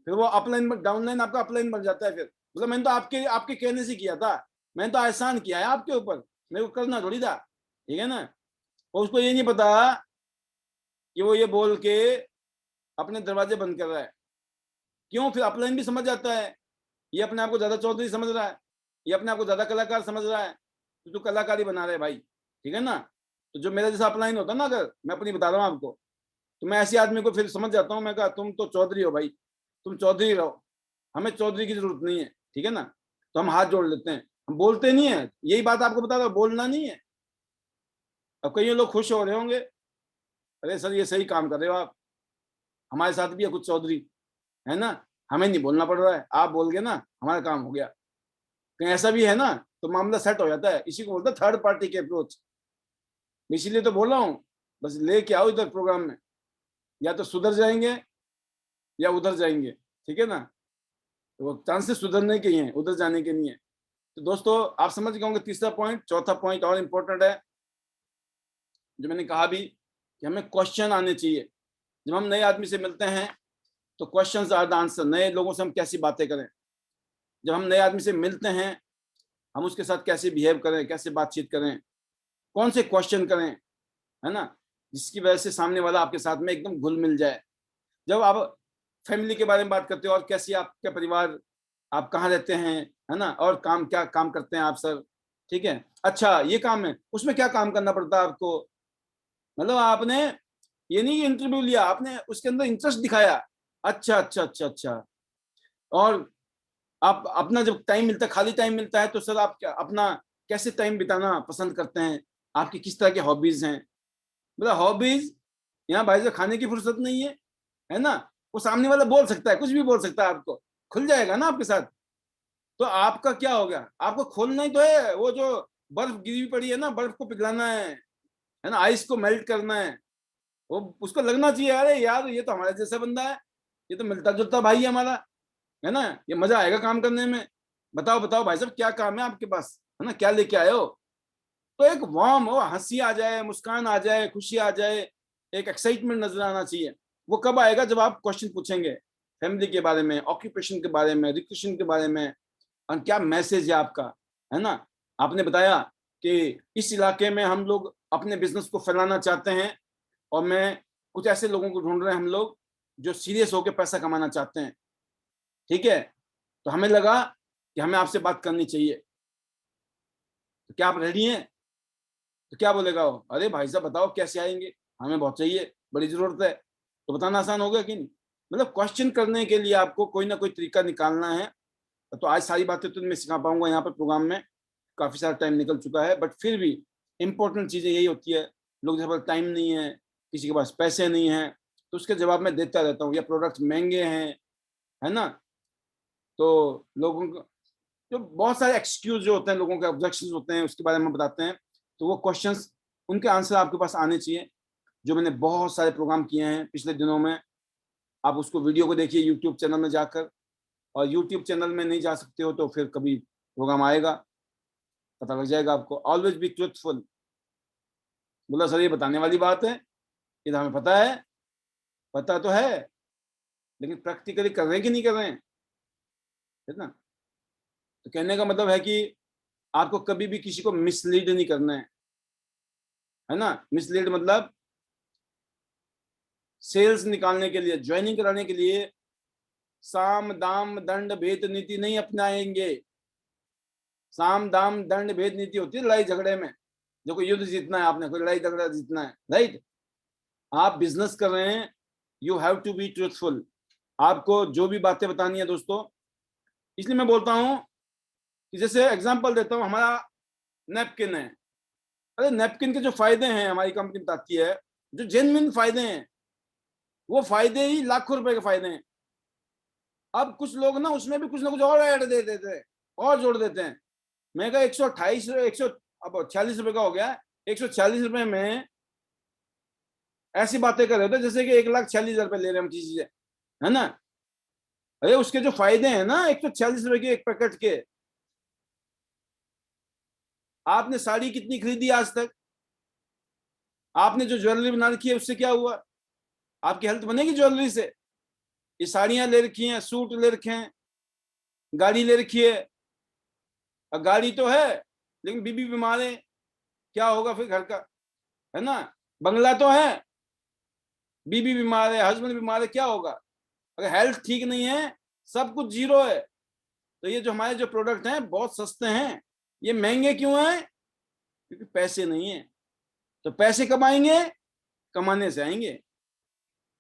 फिर वो अपलाइन डाउनलाइन आपका अपलाइन बन जाता है। फिर मतलब मैंने तो आपके आपके कहने से किया था, मैंने तो एहसान किया है आपके ऊपर, मेरे को करना थोड़ी था, ठीक है ना। और उसको ये नहीं पता कि वो ये बोल के अपने दरवाजे बंद कर रहा है। क्यों? फिर अपलाइन भी समझ जाता है, ये अपने आप को ज्यादा चौधरी समझ रहा है, ये अपने आप को ज्यादा कलाकार समझ रहा है, तो कलाकारी बना रहे भाई, ठीक है ना। तो जो मेरा जैसा अपलाइन होता ना, अगर मैं अपनी बता रहा हूँ आपको, तो मैं ऐसे आदमी को फिर समझ जाता हूँ। मैं कहा तुम तो चौधरी हो भाई, तुम चौधरी रहो, हमें चौधरी की जरूरत नहीं है, ठीक है ना। तो हम हाथ जोड़ लेते हैं हम बोलते नहीं है, यही बात आपको बता रहा हूं, बोलना नहीं है। अब कई लोग खुश हो रहे होंगे, अरे सर ये सही काम कर रहे हो आप, हमारे साथ भी है कुछ चौधरी, है ना, हमें नहीं बोलना पड़ रहा है, आप बोल गए ना हमारा काम हो गया। कहीं ऐसा भी है ना तो मामला सेट हो जाता है, इसी को बोलते हैं थर्ड पार्टी के अप्रोच। इसीलिए तो बोल रहा हूँ, बस लेके आओ इधर प्रोग्राम में, या तो सुधर जाएंगे या उधर जाएंगे, ठीक है ना। तो वो चांसेस सुधरने के ही हैं, उधर जाने के नहीं है। तो दोस्तों आप समझ गए होंगे तीसरा पॉइंट। चौथा पॉइंट और इम्पोर्टेंट है, जो मैंने कहा भी कि हमें क्वेश्चन आने चाहिए। जब हम नए आदमी से मिलते हैं तो क्वेश्चंस आर द आंसर। नए लोगों से हम कैसी बातें करें, जब हम नए आदमी से मिलते हैं हम उसके साथ कैसे बिहेव करें, कैसे बातचीत करें, कौन से क्वेश्चन करें, है ना, जिसकी वजह से सामने वाला आपके साथ में एकदम घुल मिल जाए। जब आप फैमिली के बारे में बात करते हो, और कैसी आपका परिवार, आप कहाँ रहते हैं, है ना, और काम क्या काम करते हैं आप सर, ठीक है, अच्छा ये काम है, उसमें क्या काम करना पड़ता है आपको, मतलब आपने ये नहीं इंटरव्यू लिया, आपने उसके अंदर इंटरेस्ट दिखाया, अच्छा अच्छा अच्छा अच्छा। और आप अपना जब टाइम मिलता है, खाली टाइम मिलता है, तो सर आप क्या अपना कैसे टाइम बिताना पसंद करते हैं, आपकी किस तरह की हॉबीज हैं। मतलब हॉबीज, यहाँ भाई साहब खाने की फुर्सत नहीं है ना, वो सामने वाला बोल सकता है, कुछ भी बोल सकता है, आपको खुल जाएगा ना आपके साथ। तो आपका क्या हो गया, आपको खोलना ही तो है, वो जो बर्फ गिरी पड़ी है ना, बर्फ को पिघलाना है ना, आइस को मेल्ट करना है। वो उसको लगना चाहिए, अरे यार ये तो हमारे जैसा बंदा है, ये तो मिलता जुलता भाई है हमारा, है ना, ये मजा आएगा काम करने में। बताओ बताओ भाई साहब क्या काम है आपके पास, है ना, क्या लेके आए हो। तो एक वार्म हो, हंसी आ जाए, मुस्कान आ जाए, खुशी आ जाए, एक एक्साइटमेंट नजर आना चाहिए। वो कब आएगा, जब आप क्वेश्चन पूछेंगे फैमिली के बारे में, ऑक्यूपेशन के बारे में, रिक्रूशन के बारे में, और क्या मैसेज है आपका, है ना। आपने बताया कि इस इलाके में हम लोग अपने बिजनेस को फैलाना चाहते हैं, और मैं कुछ ऐसे लोगों को ढूंढ रहे हैं हम लोग जो सीरियस होकर पैसा कमाना चाहते हैं, ठीक है। तो हमें लगा कि हमें आपसे बात करनी चाहिए, तो क्या आप रेडी हैं। तो क्या बोलेगा वो, अरे भाई साहब बताओ कैसे आएंगे, हमें बहुत चाहिए, बड़ी जरूरत है। तो बताना आसान होगा कि नहीं। मतलब क्वेश्चन करने के लिए आपको कोई ना कोई तरीका निकालना है। तो आज सारी बातें तो मैं सिखा पाऊंगा यहाँ पर प्रोग्राम में, काफी सारा टाइम निकल चुका है, बट फिर भी इंपॉर्टेंट चीजें यही होती है। लोग जब टाइम नहीं है, किसी के पास पैसे नहीं है, तो उसके जवाब में देता रहता हूँ, या प्रोडक्ट महंगे हैं, है ना। तो लोगों को जो बहुत सारे एक्सक्यूज जो होते हैं, लोगों के ऑब्जेक्शन होते हैं, उसके बारे में बताते हैं। तो वो क्वेश्चंस, उनके आंसर आपके पास आने चाहिए। जो मैंने बहुत सारे प्रोग्राम किए हैं पिछले दिनों में, आप उसको वीडियो को देखिए यूट्यूब चैनल में जाकर। और यूट्यूब चैनल में नहीं जा सकते हो तो फिर कभी प्रोग्राम आएगा, पता लग जाएगा आपको। Always be truthful. बोला सर ये बताने वाली बात है, ये तो हमें पता है, पता तो है, लेकिन प्रैक्टिकली कर रहे हैं कि नहीं कर रहे हैं, है ना। तो कहने का मतलब है कि आपको कभी भी किसी को मिसलीड नहीं करना है ना। मिसलीड मतलब सेल्स निकालने के लिए, ज्वाइनिंग कराने के लिए साम दाम दंड भेद नीति नहीं अपनाएंगे। साम दाम दंड भेद नीति होती है लड़ाई झगड़े में, जो कोई युद्ध जीतना है, आपने कोई लड़ाई झगड़ा जीतना है, राइट। आप बिजनेस कर रहे हैं, you have to be truthful. आपको जो भी बातें बतानी है दोस्तों, इसलिए मैं बोलता हूं कि जैसे एग्जांपल देता हूं, हमारा नैपकिन है। अरे नैपकिन के जो फायदे हैं हमारी कंपनी बताती है, जो जेन्युइन फायदे हैं, वो फायदे ही लाखों रुपए के फायदे हैं। अब कुछ लोग ना उसमें भी कुछ ना कुछ और ऐड दे देते हैं, और जोड़ देते हैं। मैं कहा 128, 100, अब 46 रुपए का हो गया, 146 रुपए में ऐसी बातें कर रहे थे जैसे कि 1,46,000 रुपए ले रहे हैं हम किसी से, है ना। अरे उसके जो फायदे हैं ना 146 रुपए के एक पैकेट के। आपने साड़ी कितनी खरीदी आज तक, आपने जो ज्वेलरी बना रखी है उससे क्या हुआ, आपकी हेल्थ बनेगी ज्वेलरी से। ये साड़ियां ले रखी हैं, सूट ले रखे हैं, गाड़ी ले रखी है, और गाड़ी तो है लेकिन बीबी बीमार है, क्या होगा फिर घर का, है ना। बंगला तो है, बीबी बीमार है, हस्बैंड बीमार है, क्या होगा। अगर हेल्थ ठीक नहीं है, सब कुछ जीरो है। तो ये जो हमारे जो प्रोडक्ट हैं बहुत सस्ते हैं। ये महंगे क्यों हैं, क्योंकि पैसे नहीं है। तो पैसे कब आएंगे, कमाने से आएंगे।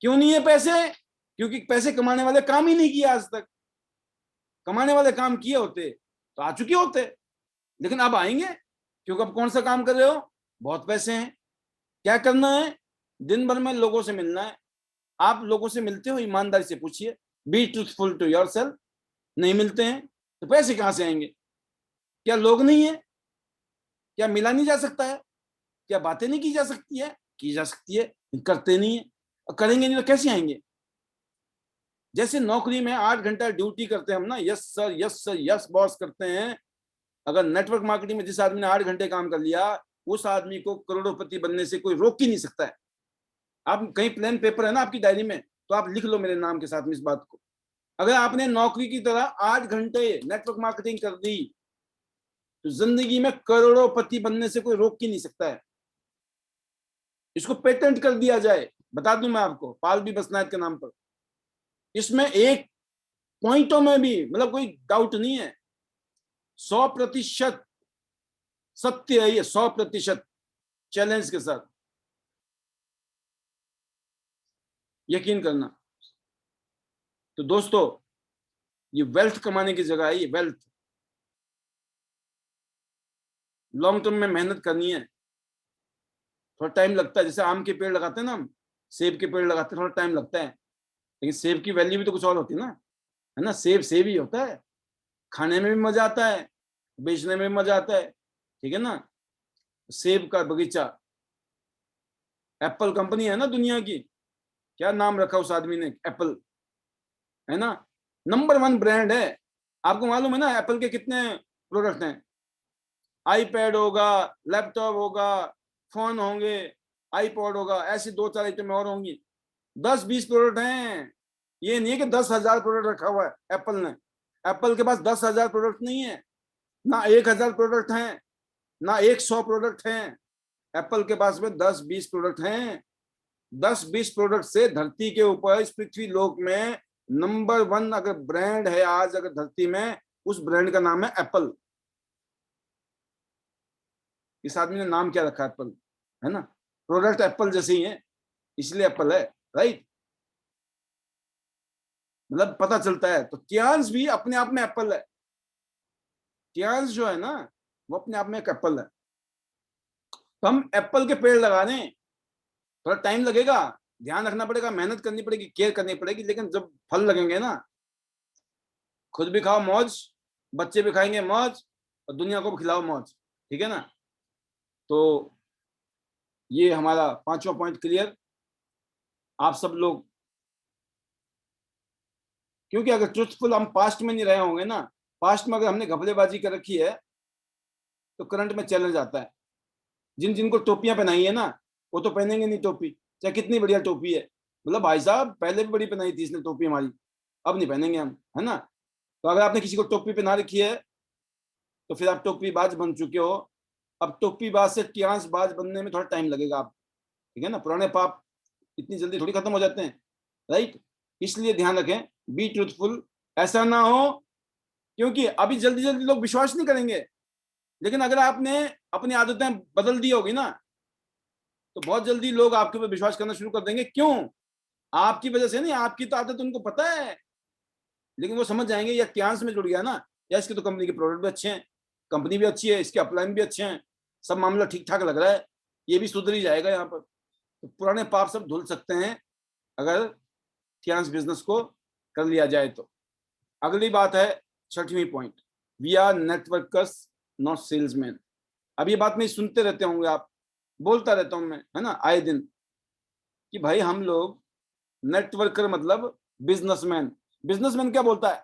क्यों नहीं है पैसे, क्योंकि पैसे कमाने वाले काम ही नहीं किया आज तक। कमाने वाले काम किए होते तो आ चुके होते। लेकिन अब आएंगे, क्योंकि अब कौन सा काम कर रहे हो, बहुत पैसे हैं। क्या करना है, दिन भर में लोगों से मिलना है। आप लोगों से मिलते हो, ईमानदारी से पूछिए, बी ट्रूथफुल टू योरसेल्फ। नहीं मिलते हैं तो पैसे कहां से आएंगे? क्या लोग नहीं है? क्या मिला नहीं जा सकता है? क्या बातें नहीं की जा सकती है? की जा सकती है, करते नहीं है। और करेंगे नहीं तो कैसे आएंगे? जैसे नौकरी में 8 घंटा ड्यूटी करते हैं हम ना, yes sir yes sir yes boss करते हैं। अगर नेटवर्क मार्केटिंग में जिस आदमी ने 8 घंटे काम कर लिया, उस आदमी को करोड़पति बनने से कोई रोक ही नहीं सकता है। आप कहीं प्लान पेपर है ना आपकी डायरी में, तो आप लिख लो मेरे नाम के साथ में इस बात को। अगर आपने नौकरी की तरह 8 घंटे नेटवर्क मार्केटिंग कर दी, तो जिंदगी में करोड़पति बनने से कोई रोक ही नहीं सकता है। इसको पेटेंट कर दिया जाए, बता दूं मैं आपको, पाल बी बसनायत के नाम पर। इसमें एक पॉइंटों में भी मतलब कोई डाउट नहीं है, 100% सत्य है ये, 100% चैलेंज के साथ, यकीन करना। तो दोस्तों, ये वेल्थ कमाने की जगह है, ये वेल्थ। लॉन्ग टर्म में मेहनत करनी है, थोड़ा टाइम लगता है। जैसे आम के पेड़ लगाते हैं ना हम, सेब के पेड़ लगाते हैं, थोड़ा टाइम लगता है, लेकिन सेब की वैल्यू भी तो कुछ और होती है ना, है ना। सेब सेब ही होता है, खाने में भी मजा आता है, बेचने में भी मजा आता है, ठीक है ना। सेब का बगीचा, एप्पल कंपनी है ना दुनिया की, क्या नाम रखा उस आदमी ने, एप्पल, है ना, नंबर 1 ब्रांड है। आपको मालूम है ना एप्पल के कितने प्रोडक्ट हैं? आईपैड होगा, लैपटॉप होगा, फोन होंगे, आईपॉड होगा, ऐसी 2-4 आइटम और होंगी। 10-20 प्रोडक्ट हैं। ये नहीं है कि 10,000 प्रोडक्ट रखा हुआ है एप्पल ने। एप्पल के पास 10,000 प्रोडक्ट नहीं है, ना 1,000 प्रोडक्ट हैं, ना 100 प्रोडक्ट हैं। एप्पल के पास में 10-20 प्रोडक्ट हैं। 10-20 प्रोडक्ट से धरती के ऊपर, इस पृथ्वी लोक में नंबर 1 अगर ब्रांड है आज अगर धरती में, उस ब्रांड का नाम है एप्पल। इस आदमी ने नाम क्या रखा, एप्पल, है ना। प्रोडक्ट एप्पल जैसे ही है, इसलिए एप्पल है, राइट। मतलब पता चलता है। तो टियांस भी अपने आप में एप्पल है। टियांस जो है ना, वो अपने आप में एक एप्पल है। तो हम एप्पल के पेड़ लगा दें, थोड़ा टाइम लगेगा, ध्यान रखना पड़ेगा, मेहनत करनी पड़ेगी, केयर करनी पड़ेगी, लेकिन जब फल लगेंगे ना, खुद भी खाओ मौज, बच्चे भी खाएंगे मौज, और दुनिया को भी खिलाओ मौज, ठीक है ना। तो ये हमारा 5वां पॉइंट क्लियर। आप सब लोग, क्योंकि अगर ट्रुथफुल हम पास्ट में नहीं रहे होंगे ना, पास्ट में अगर हमने घपलेबाजी कर रखी है, तो करंट में चैलेंज आता है। जिन जिनको टोपियां पहनाई है ना, वो तो पहनेंगे नहीं टोपी, चाहे कितनी बढ़िया टोपी है। मतलब भाई साहब पहले भी बड़ी पहनाई थी इसने टोपी हमारी, अब नहीं पहनेंगे हम, है ना। तो अगर आपने किसी को टोपी पहना रखी है, तो फिर आप टोपी बाज बन चुके हो। अब टोपी बाज से टियांस बाज बनने में थोड़ा टाइम लगेगा आप, ठीक है ना। पुराने पाप इतनी जल्दी थोड़ी खत्म हो जाते हैं, राइट। इसलिए ध्यान रखें, बी ट्रूथफुल। ऐसा ना हो, क्योंकि अभी जल्दी जल्दी लोग विश्वास नहीं करेंगे, लेकिन अगर आपने अपनी आदतें बदल दी होगी ना, तो बहुत जल्दी लोग आपके ऊपर विश्वास करना शुरू कर देंगे। क्यों? आपकी वजह से नहीं, आपकी तो आदत उनको पता है, लेकिन वो समझ जाएंगे या टियांस में जुड़ गया ना, या इसके तो कंपनी के प्रोडक्ट भी अच्छे हैं, कंपनी भी अच्छी है, इसके अपलाइन भी अच्छे हैं, सब मामला ठीक ठाक लग रहा है, ये भी सुधर ही जाएगा यहाँ पर। तो पुराने पाप सब धुल सकते हैं अगर टियांस बिजनेस को कर लिया जाए तो। अगली बात है 6वां point, we are networkers not salesman. अब ये बात नहीं सुनते रहते होंगे आप, बोलता रहता हूं मैं, है ना, आए दिन, कि भाई हम लोग नेटवर्कर मतलब बिजनेसमैन। बिजनेसमैन क्या बोलता है,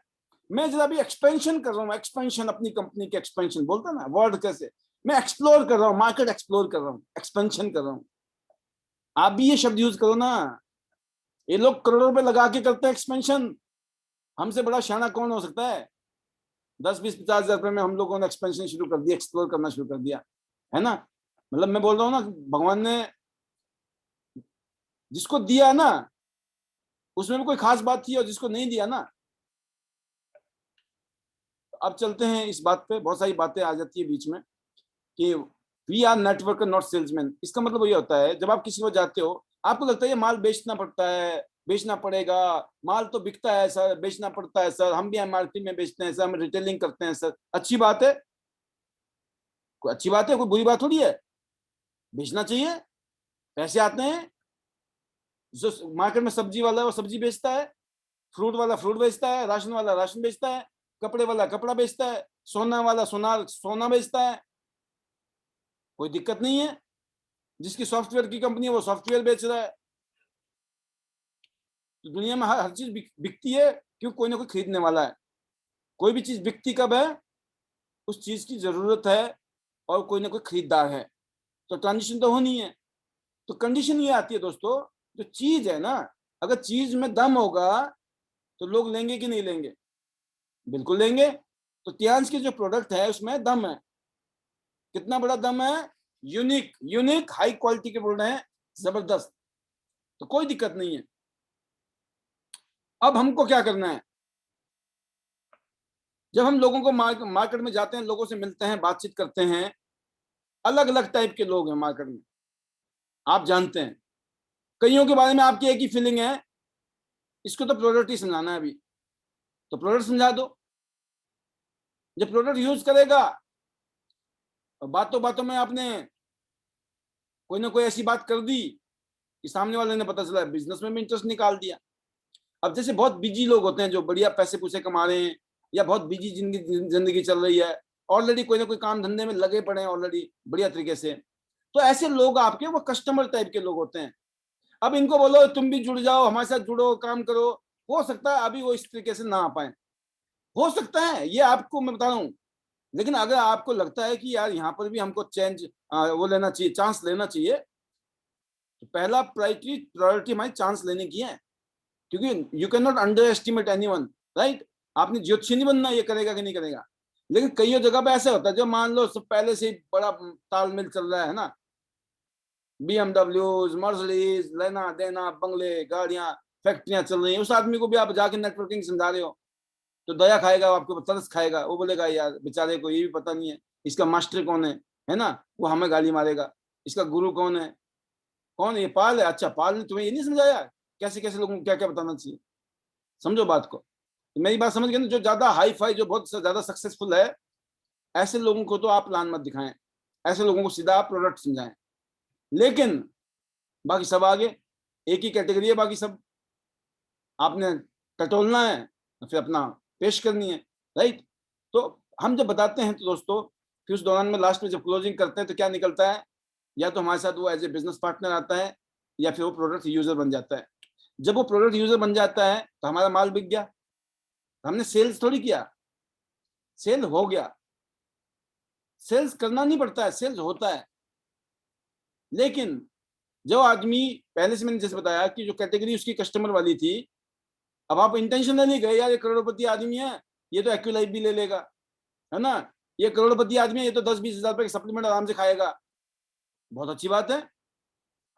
मैं जरा अभी एक्सपेंशन कर रहा हूँ, एक्सपेंशन, अपनी कंपनी के एक्सपेंशन बोलता ना, वर्ड कैसे, मैं एक्सप्लोर कर रहा हूँ, मार्केट एक्सप्लोर कर रहा हूँ, एक्सपेंशन कर रहा हूँ। आप भी ये शब्द यूज करो ना। ये लोग करोड़ों रुपए लगा के करते हैं एक्सपेंशन, हमसे बड़ा शाना कौन हो सकता है। 10-20-50 हज़ार रुपए में हम लोगों ने एक्सपेंशन शुरू कर दिया, एक्सप्लोर करना शुरू कर दिया, है ना। मतलब मैं बोल रहा हूँ ना, भगवान ने जिसको दिया ना, उसमें भी कोई खास बात थी, और जिसको नहीं दिया ना। अब चलते हैं इस बात पे, बहुत सारी बातें आ जाती है बीच में कि we are networker not salesman. इसका मतलब ये होता है, जब आप किसी को जाते हो, आपको लगता है ये माल बेचना पड़ता है, बेचना पड़ेगा, माल तो बिकता है सर, बेचना पड़ता है सर, हम भी एमआरपी में बेचते हैं सर, हम रिटेलिंग करते हैं सर, अच्छी बात है। कोई अच्छी बात है, कोई बुरी बात थोड़ी है, बेचना चाहिए, पैसे आते हैं। जो मार्केट में सब्जी वाला है वो सब्जी बेचता है, फ्रूट वाला फ्रूट बेचता है, राशन वाला राशन बेचता है, कपड़े वाला कपड़ा बेचता है, सोना वाला सोना बेचता है, कोई दिक्कत नहीं है। जिसकी सॉफ्टवेयर की कंपनी है वो सॉफ्टवेयर बेच रहा है। तो दुनिया में हर चीज बिकती है, क्यों? कोई ना कोई खरीदने वाला है। कोई भी चीज बिकती कब है? उस चीज की जरूरत है और कोई ना कोई खरीददार है, तो ट्रांजिशन तो होनी है। तो कंडीशन ये आती है दोस्तों, जो चीज है ना, अगर चीज में दम होगा तो लोग लेंगे कि नहीं लेंगे? बिल्कुल लेंगे। तो तियांश की जो प्रोडक्ट है उसमें दम है। कितना बड़ा दम है? यूनिक यूनिक हाई क्वालिटी के प्रोडक्ट हैं, जबरदस्त। तो कोई दिक्कत नहीं है। अब हमको क्या करना है? जब हम लोगों को मार्केट में जाते हैं, लोगों से मिलते हैं, बातचीत करते हैं, अलग अलग टाइप के लोग हैं मार्केट में, आप जानते हैं। कईयों के बारे में आपकी एक ही फीलिंग है, इसको तो प्रोडक्ट ही समझाना है अभी, तो प्रोडक्ट समझा दो। जब प्रोडक्ट यूज करेगा, बातों बातों में आपने कोई ना कोई ऐसी बात कर दी कि सामने वाले ने पता चला बिजनेस में भी इंटरेस्ट निकाल दिया। अब जैसे बहुत बिजी लोग होते हैं जो बढ़िया पैसे पूसे कमा रहे हैं, या बहुत बिजी जिंदगी चल रही है, ऑलरेडी कोई ना कोई काम धंधे में लगे पड़े हैं ऑलरेडी बढ़िया तरीके से, तो ऐसे लोग आपके वो कस्टमर टाइप के लोग होते हैं। अब इनको बोलो तुम भी जुड़ जाओ, हमारे साथ जुड़ो, काम करो, हो सकता है अभी वो इस तरीके से ना आ पाए, हो सकता है, ये आपको मैं बता रहा हूँ। लेकिन अगर आपको लगता है कि यार यहाँ पर भी हमको वो लेना चाहिए, चांस लेना चाहिए, तो पहला प्रायोरिटी हमारी चांस लेने की है। क्योंकि you can not under estimate anyone, right? आपने ज्योतिषी नहीं बनना ये करेगा कि नहीं करेगा। लेकिन कई जगह पे ऐसा होता है, जो मान लो सब पहले से ही बड़ा तालमेल चल रहा है ना, BMW, मर्सिडीज, लेना देना, बंगले, गाड़ियां, फैक्ट्रियां चल रही हैं, उस आदमी को भी आप जाके नेटवर्किंग समझा रहे हो, तो दया खाएगा, आपको तरस खाएगा, वो बोलेगा यार बेचारे को ये भी पता नहीं है इसका मास्टर कौन है ना, वो हमें गाली मारेगा। इसका गुरु कौन है? कौन है? ये पाल है। अच्छा, पाल ने तुम्हें ये नहीं समझाया कैसे कैसे लोगों को क्या क्या बताना चाहिए? समझो बात को। तो मेरी बात समझ गए ना? जो ज्यादा हाई फाई, जो बहुत ज्यादा सक्सेसफुल है, ऐसे लोगों को तो आप प्लान मत दिखाएं, ऐसे लोगों को सीधा आप प्रोडक्ट समझाएं। लेकिन बाकी सब आगे, एक ही कैटेगरी है, बाकी सब आपने टटोलना है, फिर अपना पेश करनी है, राइट? तो हम जब बताते हैं तो दोस्तों, फिर उस दौरान में लास्ट में जब क्लोजिंग करते हैं तो क्या निकलता है? या तो हमारे साथ वो एज ए बिजनेस पार्टनर आता है, या फिर वो प्रोडक्ट यूजर बन जाता है। जब वो प्रोडक्ट यूजर बन जाता है तो हमारा माल बिक गया, हमने सेल्स थोड़ी किया, सेल हो गया। सेल्स करना नहीं पड़ता है, सेल्स होता है। लेकिन जो आदमी, पहले से मैंने जैसे बताया कि जो कैटेगरी उसकी कस्टमर वाली थी, अब आप इंटेंशनली गए यार ये करोड़पति आदमी है, ये तो एक्यूलाइफ भी ले लेगा, है ना, ये करोड़पति आदमी है, ये तो 10-20 हजार रुपए की सप्लीमेंट आराम से खाएगा, बहुत अच्छी बात है।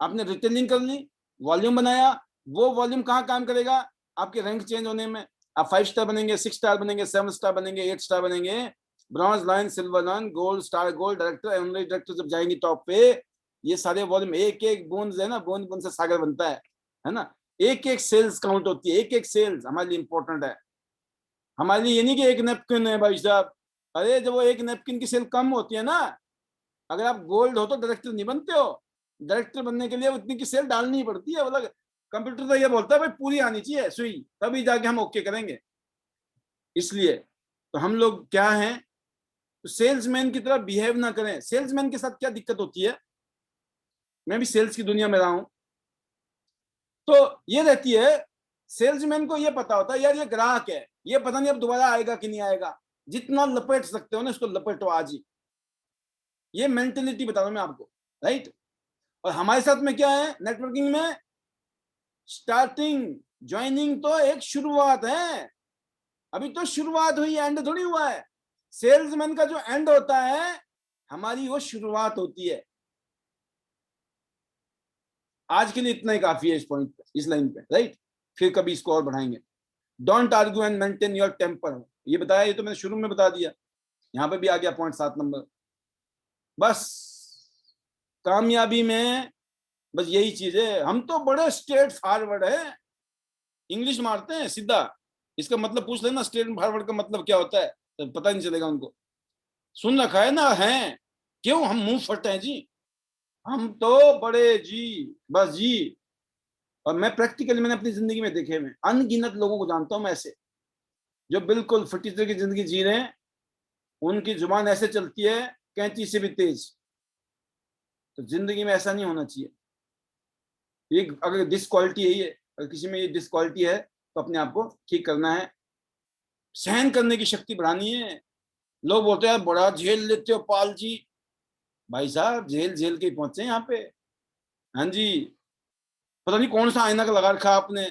आपने रिटेलिंग कर ली, वॉल्यूम बनाया, वो वॉल्यूम कहाँ काम करेगा? आपके रैंक चेंज होने में। आप 5 स्टार बनेंगे, 6 स्टार बनेंगे, 7 स्टार बनेंगे, 8 स्टार बनेंगे, bronze line, silver line, gold star, gold director, honorary director जब जाएंगे टॉप पे, ये सारे वॉल्यूम, एक एक बूंद है ना, बूंद बूंद से सागर बनता है ना। एक एक सेल्स काउंट होती है, एक एक सेल्स हमारे लिए इंपॉर्टेंट है। हमारे लिए ये नहीं कि एक नेपकिन है भाई साहब, अरे जब वो एक नेपकिन की सेल कम होती है ना, अगर आप गोल्ड हो तो डायरेक्टर नहीं बनते हो, डायरेक्टर बनने के लिए उतनी की सेल डालनी पड़ती है। मतलब कंप्यूटर तो ये बोलता है भाई पूरी आनी चाहिए सुई, तभी जाके हम ओके करेंगे। इसलिए तो हम लोग क्या हैं, तो सेल्समैन की तरह बिहेव ना करें। सेल्समैन के साथ क्या दिक्कत होती है, मैं भी सेल्स की दुनिया में रहा हूं, तो ये रहती है, सेल्समैन को ये पता होता है यार ये ग्राहक है, ये पता नहीं अब दोबारा आएगा कि नहीं आएगा, जितना लपेट सकते हो ना इसको लपेटो आज ही। ये मेंटेलिटी बता रहा हूं मैं आपको, राइट? और हमारे साथ में क्या है नेटवर्किंग में, स्टार्टिंग ज्वाइनिंग तो एक शुरुआत है, अभी तो शुरुआत हुई, एंड थोड़ी हुआ है। सेल्समैन का जो एंड होता है, हमारी वो शुरुआत होती है। आज के लिए इतना ही काफी है इस पॉइंट पे, इस लाइन पे, राइट? फिर कभी इसको और बढ़ाएंगे। Don't argue and maintain your temper, ये बताया, ये तो मैंने शुरू में बता दिया, यहां पे भी आ गया पॉइंट 7 नंबर। बस कामयाबी में बस यही चीज है, हम तो बड़े स्ट्रेट फॉरवर्ड है, इंग्लिश मारते हैं सीधा। इसका मतलब पूछ लेना स्ट्रेट फॉरवर्ड का मतलब क्या होता है, तो पता नहीं चलेगा उनको। सुन रखा है ना, है क्यों हम मुंह फट हैं जी, हम तो बड़े जी, बस जी। और मैं प्रैक्टिकली मैंने अपनी जिंदगी में देखे हुए अनगिनत लोगों को जानता हूं मैं ऐसे, जो बिल्कुल फटी तरह की जिंदगी जी रहे हैं, उनकी जुबान ऐसे चलती है कैंची से भी तेज। तो जिंदगी में ऐसा नहीं होना चाहिए। ये अगर डिसक्वालिटी है, ये अगर किसी में ये डिसक्वालिटी है तो अपने आप को ठीक करना है, सहन करने की शक्ति बढ़ानी है। लोग बोलते हैं बड़ा झेल लेते हो पाल जी, भाई साहब झेल झेल के पहुंचे यहाँ पे। हाँ जी, पता नहीं कौन सा ऐनक लगा रखा आपने,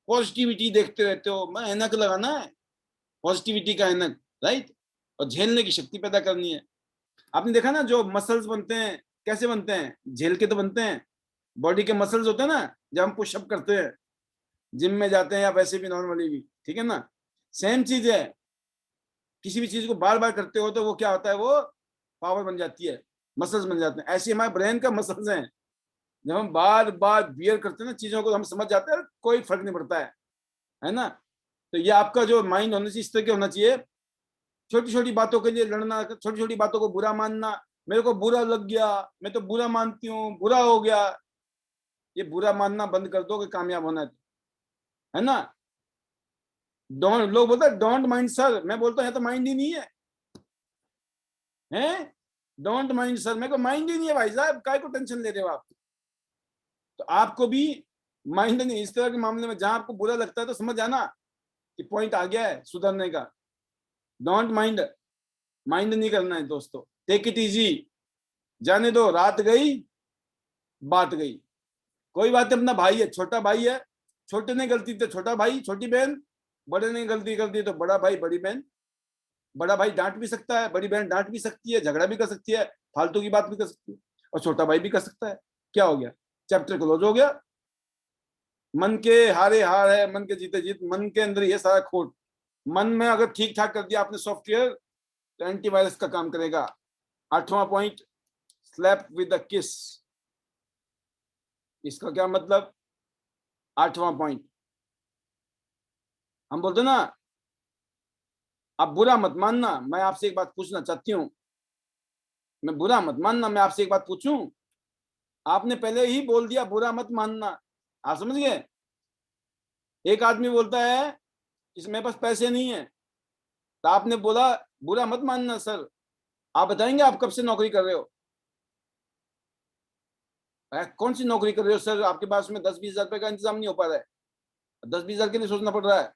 पॉजिटिविटी देखते रहते हो। मैं ऐनक लगाना है, पॉजिटिविटी का ऐनक, राइट। और झेलने की शक्ति पैदा करनी है। आपने देखा ना जो मसल्स बनते हैं कैसे बनते हैं, झेल के तो बनते हैं। बॉडी के मसल्स होते हैं ना, जब हम पुशअप करते हैं, जिम में जाते हैं या वैसे भी नॉर्मली भी, ठीक है ना, सेम चीज है। किसी भी चीज को बार बार करते हो तो वो क्या होता है, वो पावर बन जाती है, मसल्स बन जाते हैं। ऐसे हमारे ब्रेन का मसल्स हैं, जब हम बार बार बियर करते हैं ना चीजों को, हम समझ जाते हैं कोई फर्क नहीं पड़ता है ना। तो ये आपका जो माइंड होना चाहिए, इस तरह के होना चाहिए। छोटी छोटी बातों के लिए लड़ना, छोटी छोटी बातों को बुरा मानना, मेरे को बुरा लग गया, मैं तो बुरा मानती हूँ, बुरा हो गया। ये बुरा मानना बंद कर दो कि कामयाब होना है ना। डोंट, लोग बोलते हैं डोंट माइंड सर, मैं बोलता हूँ तो माइंड ही नहीं है, हैं। डोंट माइंड सर, मेरे को माइंड ही नहीं है भाई साहब, काय को टेंशन ले रहे हो आप। तो आपको भी माइंड नहीं, इस तरह के मामले में जहां आपको बुरा लगता है तो समझ आना कि पॉइंट आ गया है सुधरने का। डोंट माइंड, माइंड नहीं करना है दोस्तों, टेक इट इजी, जाने दो, रात गई बात गई। कोई बात है, अपना भाई है, छोटा भाई है, छोटे ने गलती तो छोटा भाई छोटी बहन, बड़े ने गलती कर दी तो बड़ा भाई बड़ी बहन। बड़ा भाई डांट भी सकता है, बड़ी बहन डांट भी सकती है, झगड़ा भी कर सकती है, फालतू की बात भी कर सकती है, और छोटा भाई भी कर सकता है। क्या हो गया, चैप्टर क्लोज हो गया। मन के हारे हार है, मन के जीते जीत, मन के अंदर ये सारा खोट। मन में अगर ठीक ठाक कर दिया आपने सॉफ्टवेयर, तो एंटीवायरस का काम करेगा। 8वां पॉइंट, स्लैप विद द किस। इसका क्या मतलब, 8वां पॉइंट, हम बोलते ना, आप बुरा मत मानना, मैं आपसे एक बात पूछना चाहती हूँ, मैं बुरा मत मानना, मैं आपसे एक बात पूछूं। आपने पहले ही बोल दिया बुरा मत मानना, आप समझ गए। एक आदमी बोलता है कि मेरे पास पैसे नहीं है, तो आपने बोला बुरा मत मानना सर। आप बताएंगे आप कब से नौकरी कर रहे हो, कौन सी नौकरी कर रहे हो सर, आपके पास में 10-20 हजार रुपए का इंतजाम नहीं हो पा रहा है, 10-20 हजार के लिए सोचना पड़ रहा है।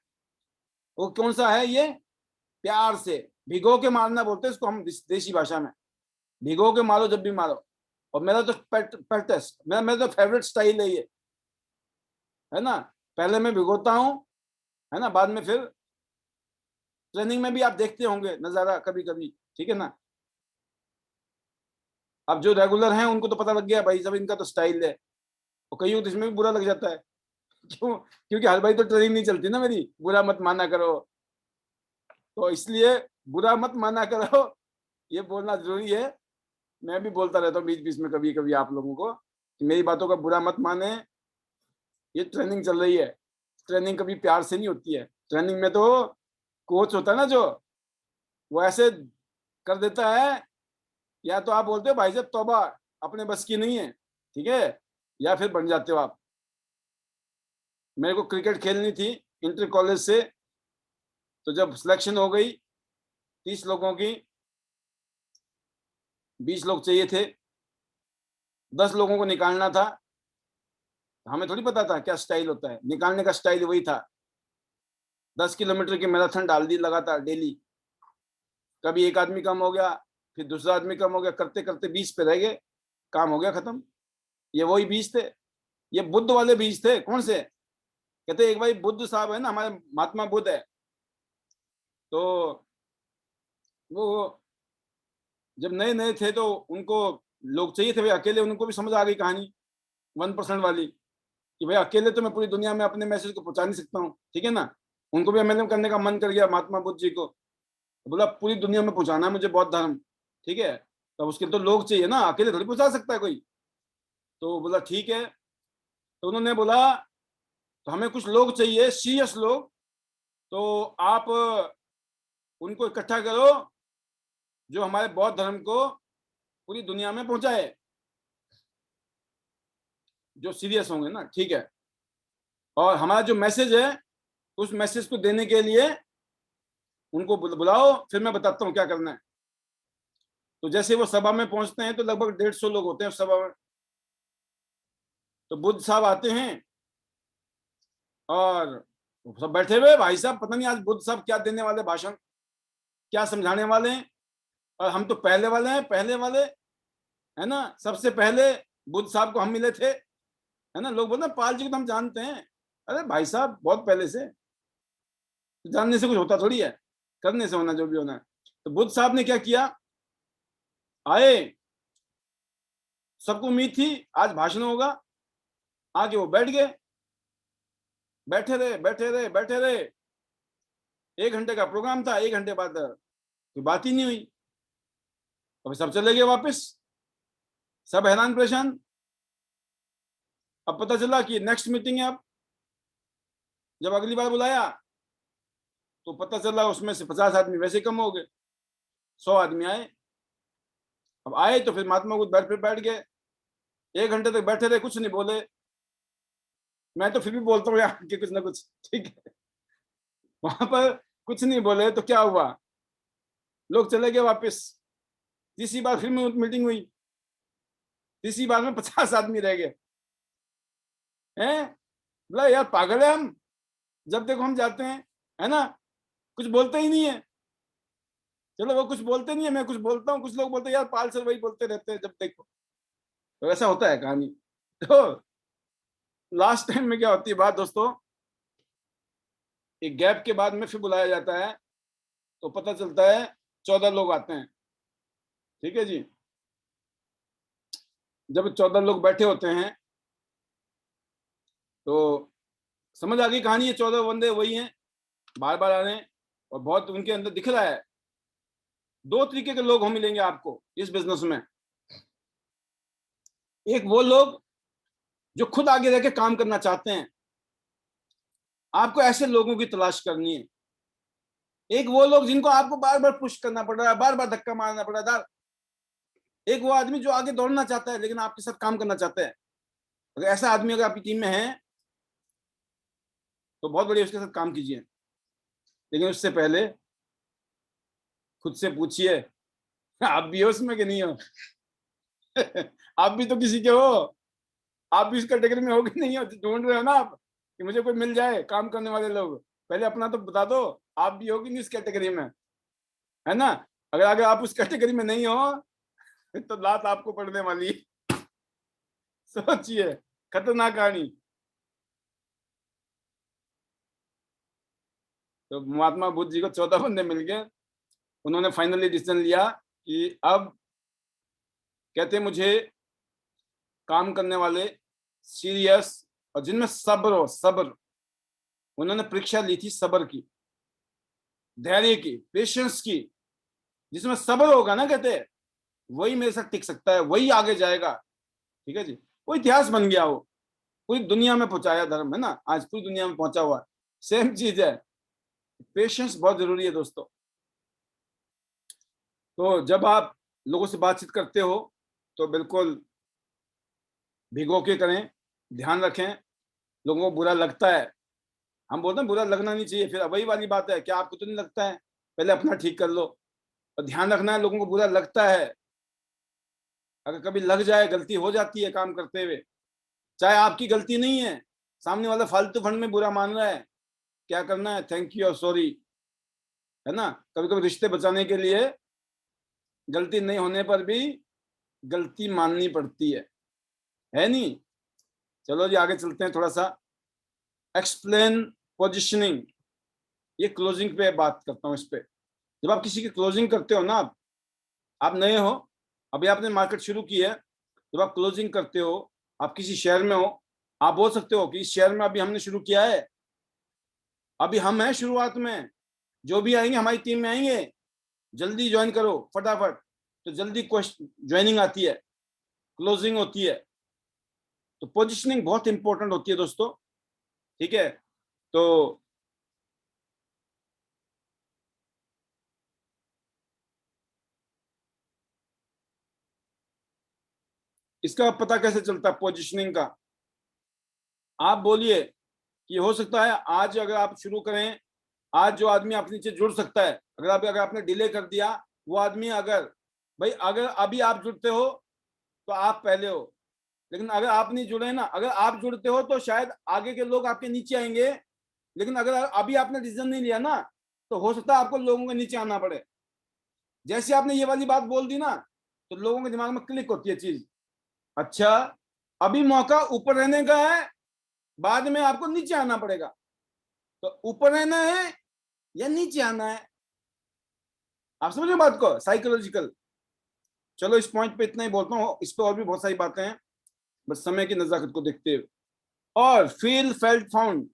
वो कौन सा है ये, प्यार से भिगो के मारना बोलते हैं इसको हम देसी भाषा में। भिगो के मारो जब भी मारो। और मेरा तो पेट मेरा तो फेवरेट स्टाइल है ये, है ना। पहले मैं भिगोता हूँ, है ना, बाद में फिर ट्रेनिंग में भी आप देखते होंगे नजारा कभी कभी, ठीक है ना। अब जो रेगुलर हैं उनको तो पता लग गया भाई, सब इनका तो स्टाइल है। और कईयों को इसमें भी बुरा लग जाता है। क्यों, क्योंकि हर भाई तो ट्रेनिंग नहीं चलती ना मेरी, बुरा मत माना करो। तो इसलिए बुरा मत माना करो, ये बोलना जरूरी है। मैं भी बोलता रहता हूँ बीच बीच में कभी कभी आप लोगों को कि मेरी बातों का बुरा मत माने, ये ट्रेनिंग चल रही है। ट्रेनिंग कभी प्यार से नहीं होती है, ट्रेनिंग में तो कोच होता है ना जो, वो ऐसे कर देता है। या तो आप बोलते हो भाई साहब तौबा, अपने बस की नहीं है, ठीक है, या फिर बन जाते हो आप। मेरे को क्रिकेट खेलनी थी इंटर कॉलेज से, तो जब सिलेक्शन हो गई 30 लोगों की, 20 लोग चाहिए थे, 10 लोगों को निकालना था। हमें थोड़ी पता था क्या स्टाइल होता है, निकालने का स्टाइल वही था। 10 किलोमीटर की मैराथन डाल दी लगातार डेली। कभी एक आदमी कम हो गया, फिर दूसरा आदमी कम हो गया, करते करते 20 पे रह गए, काम हो गया खत्म। ये वही 20 थे, ये बुद्ध वाले 20 थे। कौन से, कहते एक भाई बुद्ध साहब है ना, हमारे महात्मा बुद्ध है। तो वो जब नए नए थे तो उनको लोग चाहिए थे भाई अकेले, उनको भी समझ आ गई कहानी 1% वाली, कि भाई अकेले तो मैं पूरी दुनिया में अपने मैसेज को पहुंचा नहीं सकता हूँ, ठीक है ना। उनको भी एमएलएम करने का मन कर गया महात्मा बुद्ध जी को। तो बोला पूरी दुनिया में पहुंचाना है मुझे बौद्ध धर्म, ठीक है, तो उसके तो लोग चाहिए ना, अकेले थोड़ी पहुंचा सकता है कोई। तो बोला ठीक है। तो उन्होंने बोला तो हमें कुछ लोग चाहिए, सीरियस लोग, तो आप उनको इकट्ठा करो जो हमारे बौद्ध धर्म को पूरी दुनिया में पहुंचाए, जो सीरियस होंगे ना, ठीक है। और हमारा जो मैसेज है, उस मैसेज को देने के लिए उनको बुलाओ, फिर मैं बताता हूँ क्या करना है। तो जैसे वो सभा में पहुंचते हैं तो लगभग 150 लोग होते हैं उस सभा में। तो बुद्ध साहब आते हैं और सब बैठे हुए, भाई साहब पता नहीं आज बुद्ध साहब क्या देने वाले भाषण, क्या समझाने वाले हैं। और हम तो पहले वाले हैं, पहले वाले, है ना, सबसे पहले बुद्ध साहब को हम मिले थे, है ना। लोग बोलते हैं पाल जी को तो हम जानते हैं। अरे भाई साहब बहुत पहले से, तो जानने से कुछ होता थोड़ी है, करने से होना जो भी होना है। तो बुद्ध साहब ने क्या किया, आए, सबको उम्मीद थी आज भाषण होगा, आके वो बैठ गए, बैठे रहे बैठे रहे बैठे रहे। 1 घंटे का प्रोग्राम था, 1 घंटे बाद कोई बात ही नहीं हुई। अब सब चले गए वापस, सब हैरान परेशान। अब पता चला कि नेक्स्ट मीटिंग है। अब जब अगली बार बुलाया तो पता चला उसमें से 50 आदमी वैसे कम हो गए, 100 आदमी आए। अब आए तो फिर महात्मा बुद्ध बैठ गए, 1 घंटे तक बैठे रहे, कुछ नहीं बोले। मैं तो फिर भी बोलता हूँ यार कि कुछ ना कुछ, ठीक है। वहां पर कुछ नहीं बोले तो क्या हुआ, लोग चले गए वापस। तीसरी बार फिर मीटिंग हुई, तीसरी बार में 50 आदमी रह गए हैं। बोला यार पागल है हम, जब देखो हम जाते हैं, है ना, कुछ बोलते ही नहीं है। चलो वो कुछ बोलते नहीं है, मैं कुछ बोलता हूँ, कुछ लोग बोलते हैं यार पाल सर वही बोलते रहते हैं जब देखो। तो ऐसा होता है कहानी। तो लास्ट टाइम में क्या होती है बात दोस्तों, एक गैप के बाद में फिर बुलाया जाता है, तो पता चलता है 14 लोग आते हैं, ठीक है जी। जब 14 लोग बैठे होते हैं तो समझ आ गई कहानी, ये 14 बंदे वही हैं, बार बार आ रहे हैं, और बहुत उनके अंदर दिख रहा है। 2 तरीके के लोग हम मिलेंगे आपको इस बिजनेस में। एक वो लोग जो खुद आगे रह के काम करना चाहते हैं, आपको ऐसे लोगों की तलाश करनी है। एक वो लोग जिनको आपको बार बार पुश करना पड़ रहा है, बार बार धक्का मारना पड़ रहा है। एक वो आदमी जो आगे दौड़ना चाहता है लेकिन आपके साथ काम करना चाहता है। अगर ऐसा आदमी अगर आपकी टीम में है तो बहुत बढ़िया, उसके साथ काम कीजिए। लेकिन उससे पहले खुद से पूछिए आप भी हो उसमें कि नहीं हो। आप भी तो किसी के हो, आप भी इस कैटेगरी में हो कि नहीं हो, ढूंढ रहे हो ना आप कि मुझे कोई मिल जाए काम करने वाले लोग। पहले अपना तो बता दो, आप भी हो कि नहीं इस कैटेगरी में, है ना। अगर अगर आप उस कैटेगरी में नहीं हो तो लात आपको पड़ने वाली है। सोचिए, खतरनाक कहानी। तो महात्मा बुद्ध जी को 14 बंदे मिल गए। उन्होंने फाइनली डिसीजन लिया कि अब, कहते मुझे काम करने वाले सीरियस और जिनमें सब्र हो, सब्र। उन्होंने परीक्षा ली थी सब्र की, धैर्य की, पेशेंस की। जिसमें सब्र होगा ना, कहते हैं वही मेरे साथ टिक सकता है, वही आगे जाएगा, ठीक है जी। वो इतिहास बन गया, वो पूरी दुनिया में पहुंचाया धर्म, है ना, आज पूरी दुनिया में पहुंचा हुआ है। सेम चीज है, पेशेंस बहुत जरूरी है दोस्तों। तो जब आप लोगों से बातचीत करते हो तो बिल्कुल भिगो के करें, ध्यान रखें। लोगों को बुरा लगता है, हम बोलते हैं बुरा लगना नहीं चाहिए, फिर वही वाली बात है, क्या आपको तो नहीं लगता है, पहले अपना ठीक कर लो। और ध्यान रखना है, लोगों को बुरा लगता है, अगर कभी लग जाए, गलती हो जाती है काम करते हुए, चाहे आपकी गलती नहीं है, सामने वाला फालतू फंड में बुरा मान रहा है, क्या करना है, थैंक यू और सॉरी, है ना। कभी कभी रिश्ते बचाने के लिए गलती नहीं होने पर भी गलती माननी पड़ती है नहीं। चलो जी आगे चलते हैं थोड़ा सा। एक्सप्लेन पोजिशनिंग, ये क्लोजिंग पे बात करता हूँ इस पे। जब आप किसी की क्लोजिंग करते हो ना, आप नए हो, अभी आपने मार्केट शुरू की है, जब आप क्लोजिंग करते हो, आप किसी शहर में हो, आप बोल सकते हो कि इस शहर में अभी हमने शुरू किया है, अभी हम हैं शुरुआत में, जो भी आएंगे हमारी टीम में आएंगे, जल्दी ज्वाइन करो फटाफट। तो जल्दी ज्वाइनिंग आती है, क्लोजिंग होती है। तो पोजिशनिंग बहुत इंपॉर्टेंट होती है दोस्तों, ठीक है। तो इसका पता कैसे चलता है पोजीशनिंग का? आप बोलिए कि हो सकता है आज अगर आप शुरू करें, आज जो आदमी आपके नीचे जुड़ सकता है, अगर आपने डिले कर दिया, वो आदमी अगर भाई अगर अभी आप जुड़ते हो तो आप पहले हो, लेकिन अगर आप नहीं जुड़े ना, अगर आप जुड़ते हो तो शायद आगे के लोग आपके नीचे आएंगे, लेकिन अगर अभी आपने डिसीजन नहीं लिया ना, तो हो सकता है आपको लोगों के नीचे आना पड़े। जैसे आपने ये वाली बात बोल दी ना, तो लोगों के दिमाग में क्लिक होती है चीज, अच्छा अभी मौका ऊपर रहने का है, बाद में आपको नीचे आना पड़ेगा, तो ऊपर रहना है या नीचे आना है? आप समझे बात को, साइकोलॉजिकल। चलो इस पॉइंट पे इतना ही बोलता हूँ, इस पे और भी बहुत सारी बातें हैं, बस समय की नजाकत को देखते हुए। और फील फेल्ट फाउंड,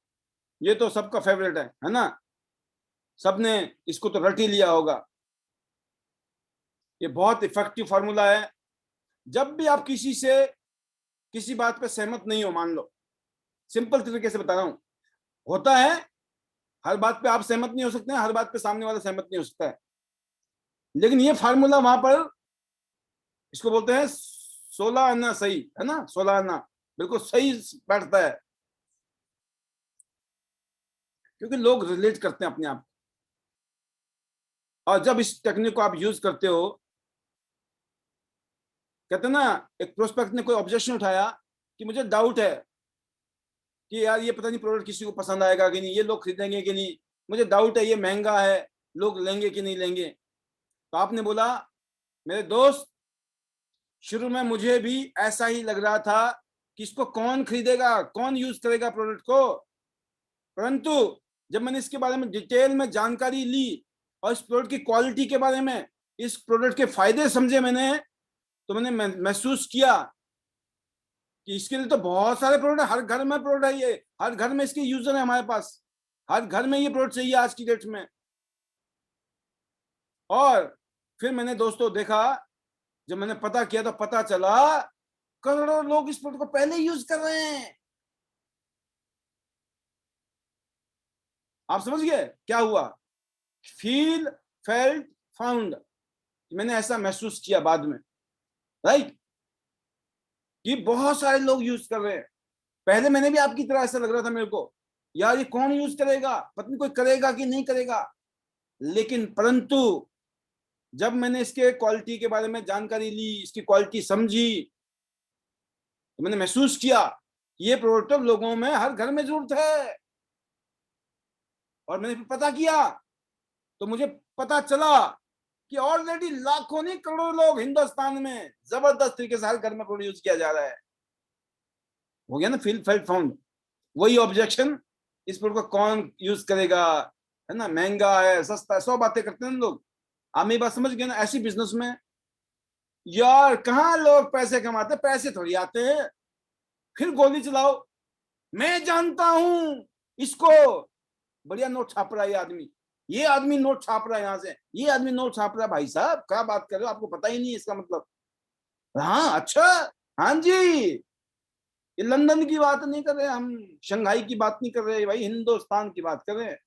ये तो सबका फेवरेट है ना, सबने इसको तो रट ही लिया होगा। ये बहुत इफेक्टिव फार्मूला है। जब भी आप किसी से किसी बात पे सहमत नहीं हो, मान लो, सिंपल तरीके से बता रहा हूं, होता है हर बात पे आप सहमत नहीं हो सकते हैं, हर बात पे सामने वाला सहमत नहीं हो सकता है, लेकिन ये फार्मूला वहां पर, इसको बोलते हैं 16 आना सही, है ना, 16 आना बिल्कुल सही बैठता है, क्योंकि लोग रिलेट करते हैं अपने आप। और जब इस टेक्निक को आप यूज करते हो, कहते हैं ना, एक प्रोस्पेक्ट ने कोई ऑब्जेक्शन उठाया कि मुझे डाउट है कि यार ये पता नहीं प्रोडक्ट किसी को पसंद आएगा कि नहीं, ये लोग खरीदेंगे कि नहीं, मुझे डाउट है ये महंगा है, लोग लेंगे कि नहीं लेंगे। तो आपने बोला मेरे दोस्त, शुरू में मुझे भी ऐसा ही लग रहा था कि इसको कौन खरीदेगा, कौन यूज करेगा प्रोडक्ट को, परंतु जब मैंने इसके बारे में डिटेल में जानकारी ली और इस प्रोडक्ट की क्वालिटी के बारे में, इस प्रोडक्ट के फायदे समझे मैंने, तो मैंने महसूस किया कि इसके लिए तो बहुत सारे प्रोडक्ट, हर घर में प्रोडक्ट है, ये हर घर में इसके यूजर है हमारे पास, हर घर में ये प्रोडक्ट चाहिए आज की डेट में। और फिर मैंने दोस्तों देखा, जब मैंने पता किया तो पता चला करोड़ों लोग इस प्रोडक्ट को पहले यूज कर रहे हैं। आप समझ गए क्या हुआ? फील फेल्ट फाउंड, मैंने ऐसा महसूस किया बाद में, राइट, कि बहुत सारे लोग यूज कर रहे हैं। पहले मैंने भी आपकी तरह ऐसा लग रहा था मेरे को, यार ये कौन यूज करेगा, पता नहीं कोई करेगा कि नहीं करेगा, लेकिन परंतु जब मैंने इसके क्वालिटी के बारे में जानकारी ली, इसकी क्वालिटी समझी, तो मैंने महसूस किया ये प्रोडक्ट लोगों में हर घर में जरूरत है। और मैंने पता किया तो मुझे पता चला कि ऑलरेडी लाखों नहीं करोड़ों लोग हिंदुस्तान में जबरदस्त तरीके से हर घर में प्रोडक्ट यूज किया जा रहा है। हो गया ना, फील फेल्ट फाउंड। वही ऑब्जेक्शन, इस प्रोडक्ट को कौन यूज करेगा, है ना, महंगा है सस्ता है, 100 बातें करते हैं लोग। आप मेरी बात समझ गए ना? ऐसी बिजनेस में यार कहाँ लोग पैसे कमाते, पैसे थोड़ी आते हैं, फिर गोली चलाओ, मैं जानता हूं इसको, बढ़िया नोट छाप रहा है ये आदमी, ये आदमी नोट छाप रहा है यहाँ से, ये आदमी नोट छाप रहा है। भाई साहब क्या बात कर रहे हो, आपको पता ही नहीं है इसका मतलब? हाँ अच्छा, हाँ जी, ये लंदन की बात नहीं कर रहे हम, शंघाई की बात नहीं कर रहे भाई, हिंदुस्तान की बात कर रहे हैं।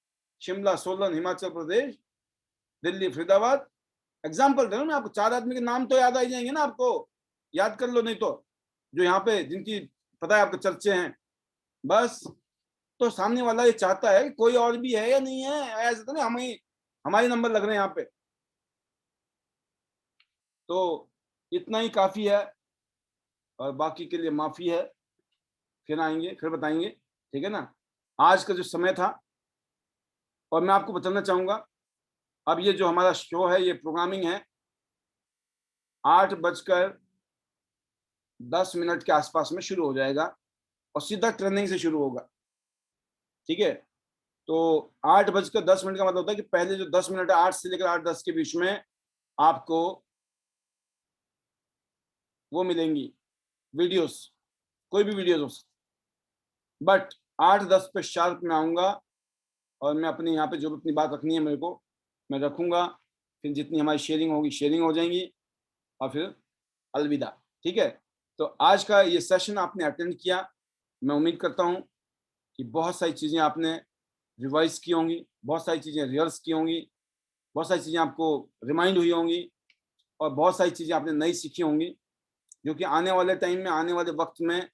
शिमला, सोलन, हिमाचल प्रदेश, दिल्ली, फरीदाबाद, एग्जाम्पल दे रहा हूं मैं आपको, 4 आदमी के नाम तो याद आ जाएंगे ना आपको, याद कर लो नहीं तो, जो यहाँ पे जिनकी पता है आपको चर्चे हैं, बस। तो सामने वाला ये चाहता है कि कोई और भी है या नहीं है, ऐसा तो नहीं हमारे नंबर लग रहे हैं यहाँ पे। तो इतना ही काफी है, और बाकी के लिए माफी है, फिर आएंगे फिर बताएंगे, ठीक है ना। आज का जो समय था, और मैं आपको बताना चाहूंगा, अब ये जो हमारा शो है, ये प्रोग्रामिंग है, 8:10 के आसपास में शुरू हो जाएगा और सीधा ट्रेनिंग से शुरू होगा, ठीक है। तो 8:10 का मतलब होता है कि पहले जो 10 मिनट है, 8 से लेकर 8:10 के बीच में आपको वो मिलेंगी वीडियोस, कोई भी वीडियोस हो सकती, बट 8:10 पे शार्प में आऊँगा, और मैं अपने यहाँ पे जो अपनी बात रखनी है मेरे को, मैं रखूँगा, फिर जितनी हमारी शेयरिंग होगी शेयरिंग हो जाएंगी, और फिर अलविदा, ठीक है। तो आज का ये सेशन आपने अटेंड किया, मैं उम्मीद करता हूँ कि बहुत सारी चीज़ें आपने रिवाइज की होंगी, बहुत सारी चीज़ें रिहर्स की होंगी, बहुत सारी चीज़ें आपको रिमाइंड हुई होंगी, और बहुत सारी चीज़ें आपने नई सीखी होंगी। जो कि आने वाले टाइम में, आने वाले वक्त में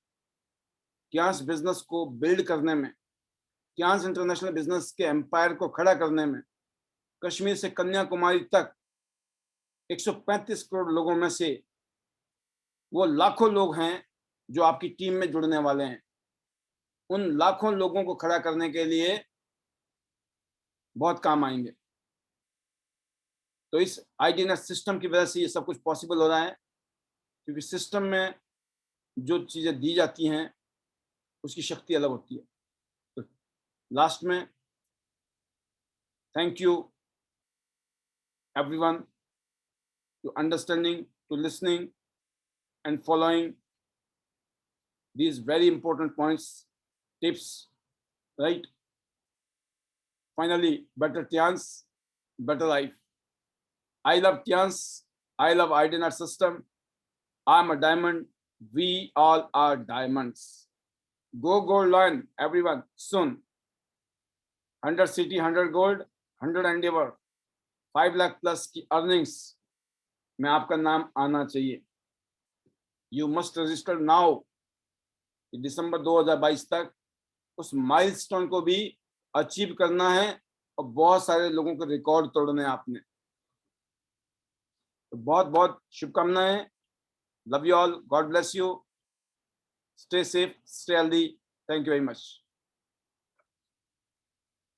क्यांस बिजनेस को बिल्ड करने में, क्यांस इंटरनेशनल बिजनेस के एम्पायर को खड़ा करने में, कश्मीर से कन्याकुमारी तक 135 करोड़ लोगों में से वो लाखों लोग हैं जो आपकी टीम में जुड़ने वाले हैं। उन लाखों लोगों को खड़ा करने के लिए बहुत काम आएंगे। तो इस आईडीनेट सिस्टम की वजह से ये सब कुछ पॉसिबल हो रहा है, क्योंकि सिस्टम में जो चीजें दी जाती हैं उसकी शक्ति अलग होती है। तो लास्ट में thank you everyone to understanding, to listening and following these very important points, tips, right? Finally, better Tians, better life. I love Tians. I love IDNR system. I'm a diamond. We all are diamonds. Go gold line, everyone, soon. 100 city, 100 gold, 100 endeavor. 5 lakh plus की earnings में आपका नाम आना चाहिए। You must register now. दिसंबर 2022 तक उस milestone को भी अचीव करना है और बहुत सारे लोगों के रिकॉर्ड तोड़ने हैं आपने। तो बहुत बहुत शुभकामनाएं। Love you all, God bless you, stay safe, stay healthy, thank you very much.